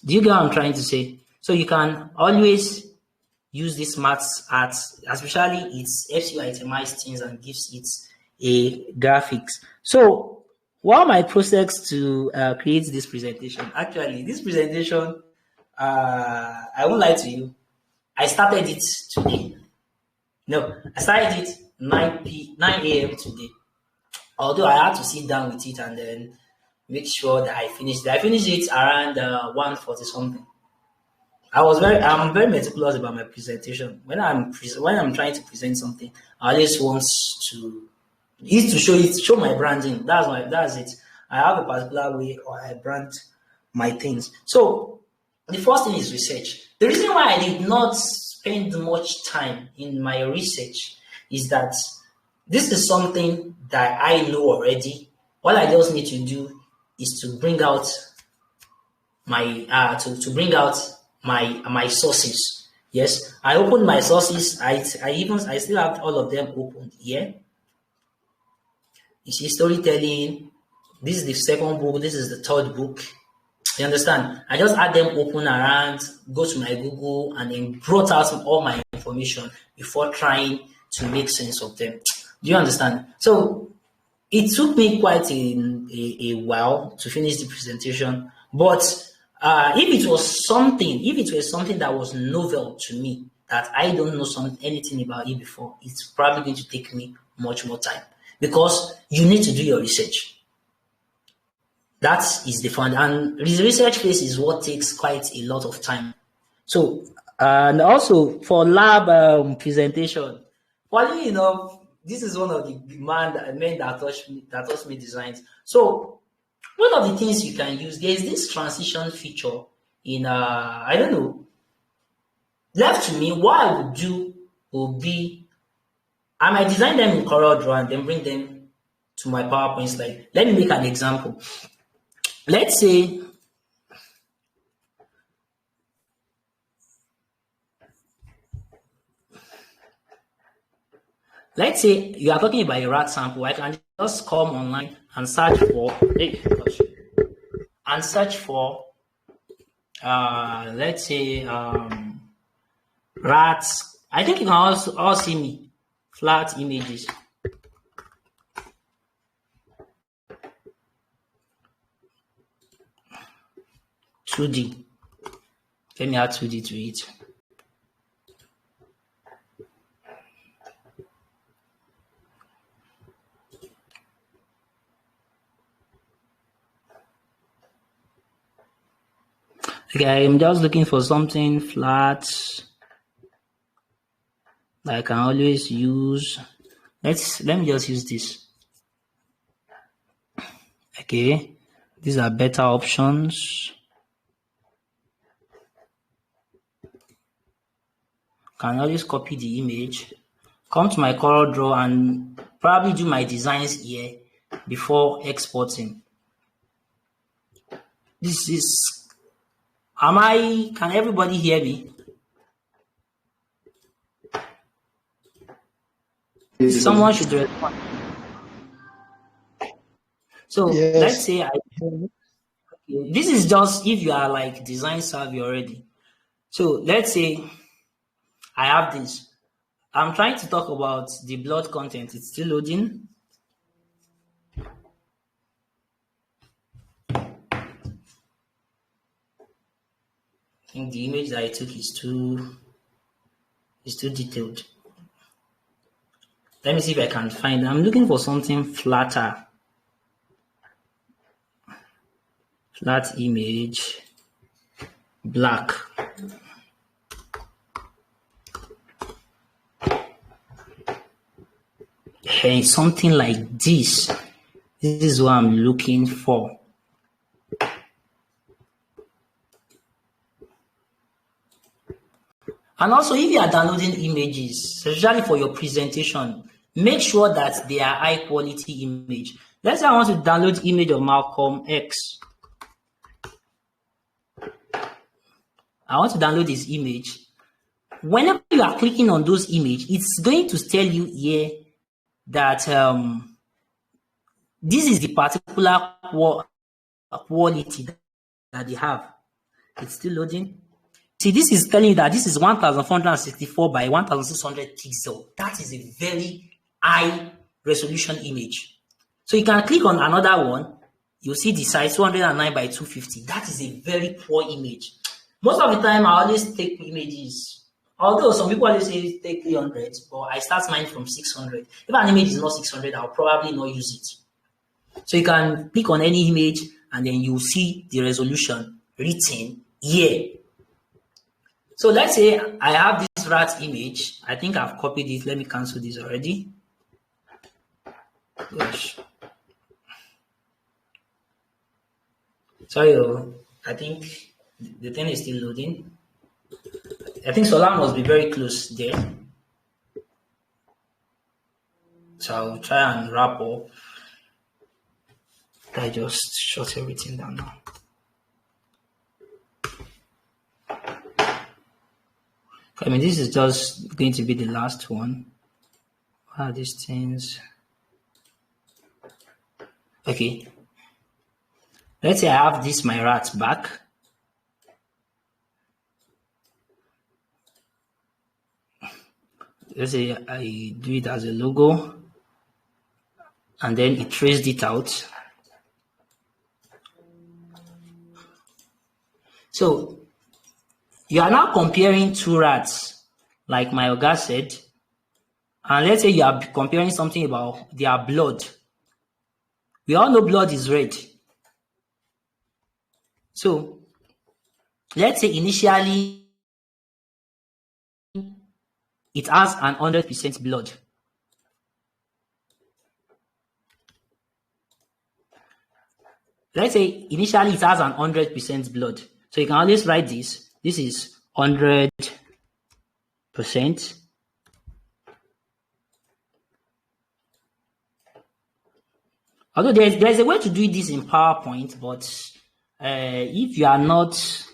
Do you get what I'm trying to say? So you can always use this smart art, especially it helps you itemize things and gives it a graphics. So what my process to create this presentation? Actually, this presentation, I won't lie to you, I started it today. No, I started it 9 a.m. today. Although I had to sit down with it and then make sure that I finished it. I finished it around 1:40 something. I'm very meticulous about my presentation. When I'm trying to present something, I always want to show my branding. That's it. I have a particular way or I brand my things. So the first thing is research. The reason why I did not spend much time in my research is that this is something that I know already. All I just need to do is to bring out my my sources. Yes, I opened my sources. I still have all of them opened here. You see, storytelling. This is the second book. This is the third book. You understand? I just had them open around, go to my Google, and then brought out all my information before trying to make sense of them. Do you understand? So it took me quite a while to finish the presentation, but if it was something that was novel to me, that I don't know anything about it before, it's probably going to take me much more time because you need to do your research. That is the fun, and the research phase is what takes quite a lot of time. So, and also for lab presentation, funny enough, this is one of the men that taught me designs. So one of the things you can use, there is this transition feature in I don't know. Left to me, what I would do would be I might design them in CorelDRAW and then bring them to my PowerPoint slide. Let me make an example. Let's say Let's say you are talking about a rat sample. I can just come online and search for, let's say rats. I think you can also all see me flat images. (2D). Let me add 2D to it. Okay, I'm just looking for something flat that I can always use. Let me just use this. Okay, these are better options. Can always copy the image, come to my Corel Draw and probably do my designs here before exporting. This is, can everybody hear me? Yes, Someone should respond. So let's say this is just if you are like design savvy already. So let's say I have this. I'm trying to talk about the blood content. It's still loading. I think the image that I took is too detailed. Let me see if I can find. I'm looking for something flatter. Flat image, black. Hey, something like this. This is what I'm looking for. And also, if you are downloading images, especially for your presentation, make sure that they are high quality image. Let's say I want to download image of Malcolm X. I want to download this image. Whenever you are clicking on those images, it's going to tell you here that this is the particular quality that they have. It's still loading. See, this is telling you that this is 1464 by 1600 pixel. That is a very high resolution image. So you can click on another one. You'll see the size 209 by 250. That is a very poor image. Most of the time, I always take images. Although some people always say take 300, but I start mine from 600. If an image is not 600, I'll probably not use it. So you can click on any image and then you'll see the resolution written here. So let's say I have this rat image. I think I've copied it. Let me cancel this already. Gosh. Sorry, I think the thing is still loading. I think Solar must be very close there. So I'll try and wrap up. I just shut everything down now. I mean, this is just going to be the last one. What are these things? Okay. Let's say I have this, my rat back. Let's say I do it as a logo and then it traced it out. So you are now comparing two rats, like my Oga said, and let's say you are comparing something about their blood. We all know blood is red. So let's say initially it has an 100% blood. Let's say initially it has an 100% blood. So you can always write this. This is 100%. Although there's a way to do this in PowerPoint, but if you are not so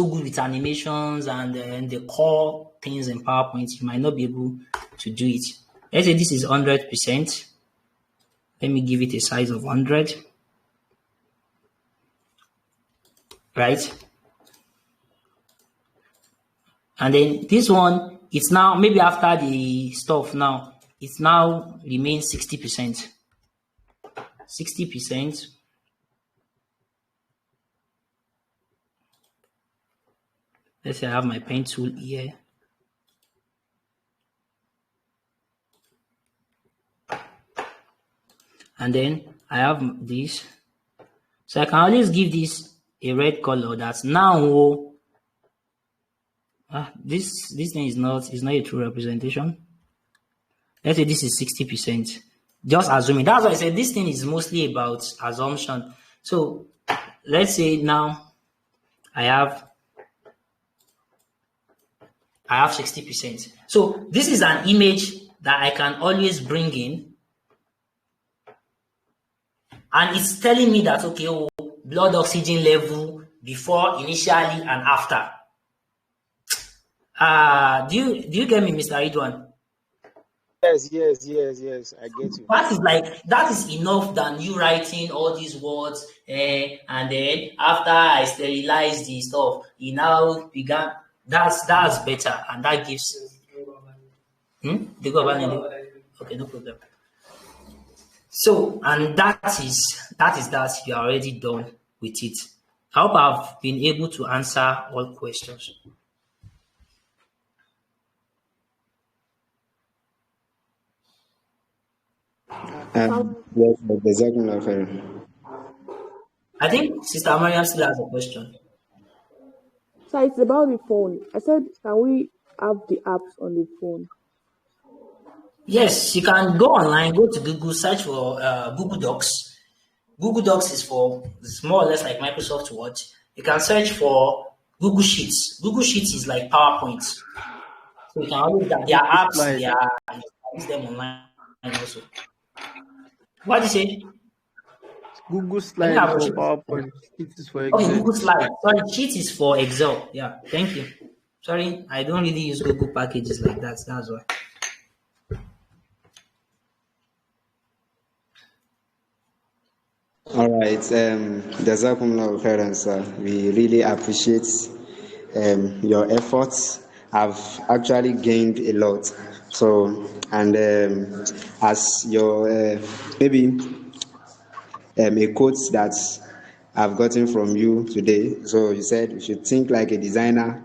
good with animations and the core things in PowerPoint, you might not be able to do it. Let's say this is 100%. Let me give it a size of 100. Right? And then this one, it's now, maybe after the stuff now, it's now remains 60%. 60%. Let's say I have my pen tool here. And then I have this. So I can always give this a red color. That's now this thing is not a true representation. Let's say this is 60%. Just assuming. That's why I said this thing is mostly about assumption. So let's say now I have 60%. So this is an image that I can always bring in. And it's telling me that, okay, blood oxygen level before, initially, and after. Do you get me, Mr. Ridwan? Yes. I get you. That is enough than you writing all these words, and then after I sterilize the stuff, he now began. That's better, and that gives. They go about okay, no problem. So, and that is you are already done with it. I hope I've been able to answer all questions. I think Sister Mariam still has a question. So it's about the phone. I said, can we have the apps on the phone? Yes, you can go online, go to Google, search for Google Docs. Google Docs is more or less like Microsoft Word. You can search for Google Sheets. Google Sheets is like PowerPoint. So you can always their apps, you can use them online also. What do you say? Google Slides for PowerPoint. Sheets is for Excel. Okay, Google Slides. Sorry, Sheets is for Excel. Yeah, thank you. Sorry, I don't really use Google packages like that. That's why. All right, Jazakumullah khairan, sir. We really appreciate your efforts. I've actually gained a lot. So, and as your maybe a quote that I've gotten from you today. So you said you should think like a designer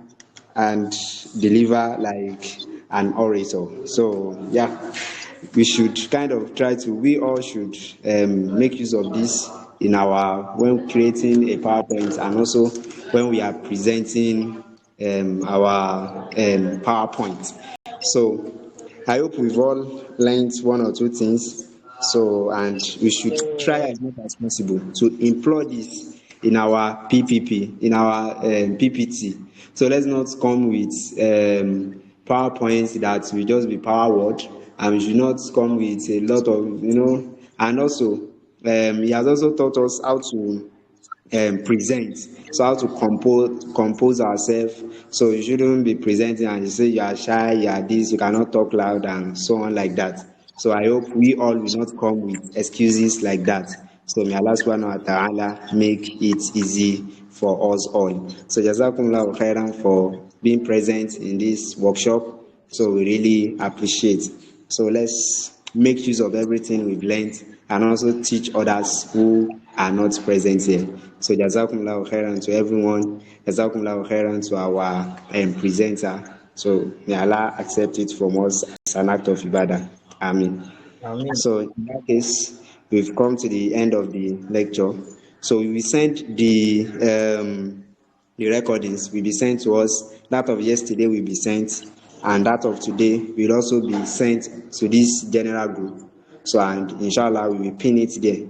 and deliver like an orator. So yeah, we should kind of we all should make use of this in when creating a PowerPoint, and also when we are presenting our PowerPoint. So I hope we've all learned one or two things. So, and we should try as much as possible to employ this in our PPP, in our PPT. So let's not come with PowerPoints that will just be power word, and we should not come with a lot of, and also he has also taught us how to present, so how to compose ourselves. So you shouldn't be presenting and you say you are shy, you are this, you cannot talk loud, and so on like that. So I hope we all will not come with excuses like that. So may Allah subhanahu wa ta'ala make it easy for us all. So Jazakumullah khairan for being present in this workshop. So we really appreciate. So let's make use of everything we've learned and also teach others who are not present here. So Jazakumullah khairan to everyone. Jazakumullah khairan to our presenter. So may Allah accept it from us as an act of ibadah. Amen. So in that case, we've come to the end of the lecture. So we will send the recordings will be sent to us. That of yesterday will be sent, and that of today will also be sent to this general group. So, and inshallah we will pin it there.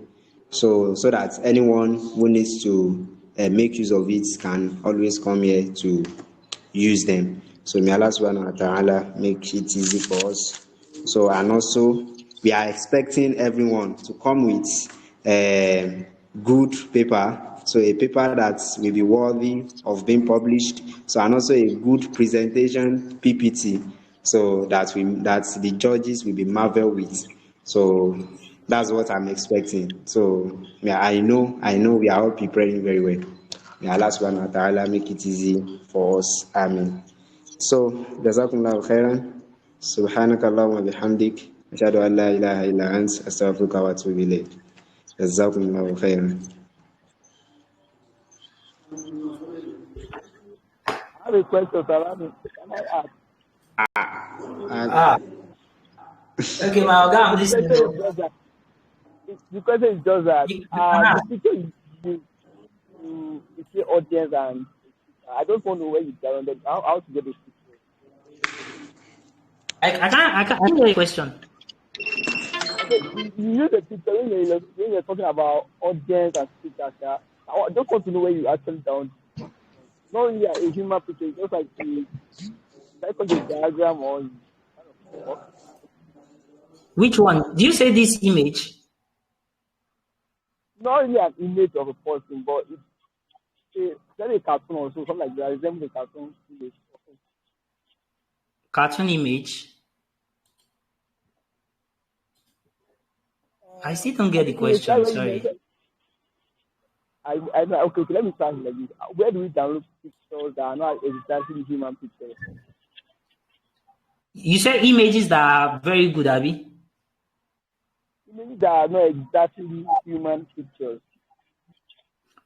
So that anyone who needs to make use of it can always come here to use them. So may Allah subhanahu wa ta'ala make it easy for us. So, and also we are expecting everyone to come with good paper So a paper that will be worthy of being published. So and also a good presentation PPT, so that the judges will be marveled with. So that's what I'm expecting. So yeah, I know we are all preparing very well. May Allah subhanahu wa ta'ala make it easy for us. Amen. So jazakumullahu khairan. سبحانك اللهم وبحمدك أشهد أن لا إله إلا أنت أستغفرك وأتوب إليك جزاكم الله خيرا. I have a question, Salami. Can I ask? Okay, my guy, I'm listening. The question is just that You the picture you use to see audience, and I don't want to know where you downloaded how to get the picture. I can't hear your question. Okay, you use a picture when you're talking about audience and speakers. I just want to know where you actually download. Not really a human picture, it's just like a diagram or. Which one? Do you say this image? Not really an image of a person, but it's a cartoon or something like that. Resembles a cartoon image. Cartoon image? I still don't get the question. Sorry. Okay, let me start like this. Where do we download pictures that are not exactly human pictures? You say images that are very good, Abby? Images that are not exactly human pictures.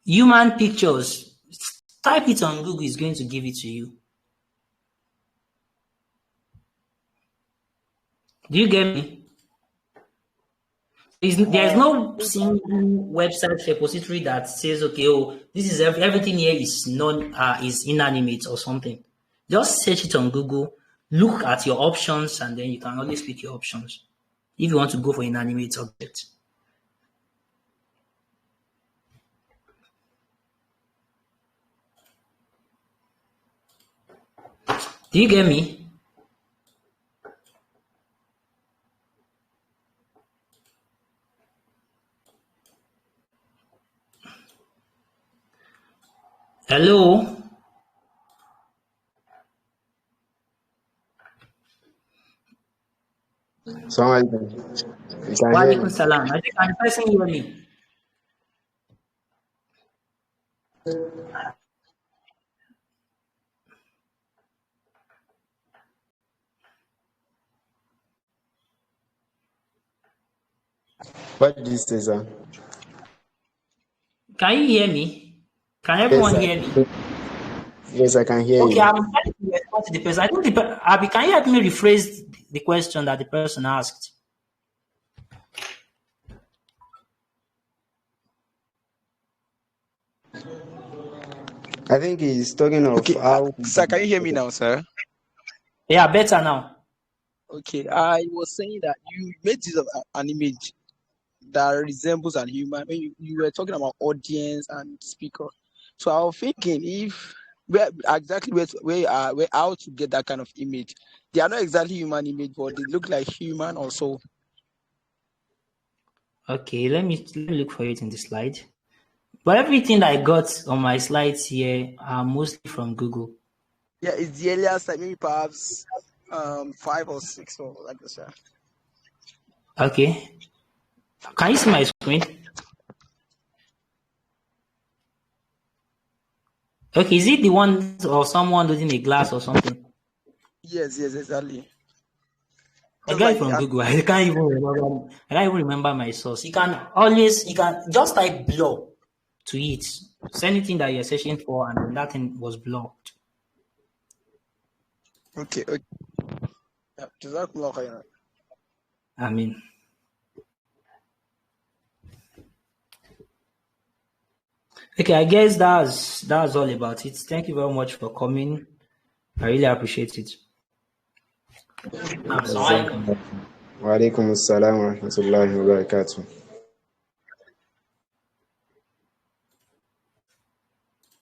Human pictures. Type it on Google, it's going to give it to you. Do you get me? There's no single website repository that says, okay, oh, this is everything here is is inanimate or something. Just search it on Google, look at your options, and then you can always pick your options if you want to go for inanimate objects. Do you get me? Hello? Assalamu alaikum. You can Wa hear alaikum me. salam. I think I'm person hear me. What did you say, sir? Can you hear me? Can Yes, everyone sir. hear me? Yes, I can hear Okay, you. I'm trying to respond to the person. I think Abby, can you help me rephrase the question that the person asked? I think he's talking of Okay, how. sir, can you hear me now, sir? Yeah, better now. Okay, I was saying that you made use of an image that resembles an human when you were talking about audience and speaker. So I was thinking if where exactly where how to get that kind of image. They are not exactly human image, but they look like human also. Okay, let me look for it in the slide. But everything that I got on my slides here are mostly from Google. Yeah, it's the earlier side, maybe perhaps 5 or 6 or like this. Yeah. Okay. Can you see my screen? Okay, is it the one of someone holding a glass or something? Yes, exactly. I got it from Google. I can't even remember my source. You can just type blur to it. So anything that you're searching for, and that thing was blocked. Okay. Yeah, I mean, okay, I guess that's all about it. Thank you very much for coming. I really appreciate it. Wa alaikum assalam wa rahmatullahi wa barakatuh.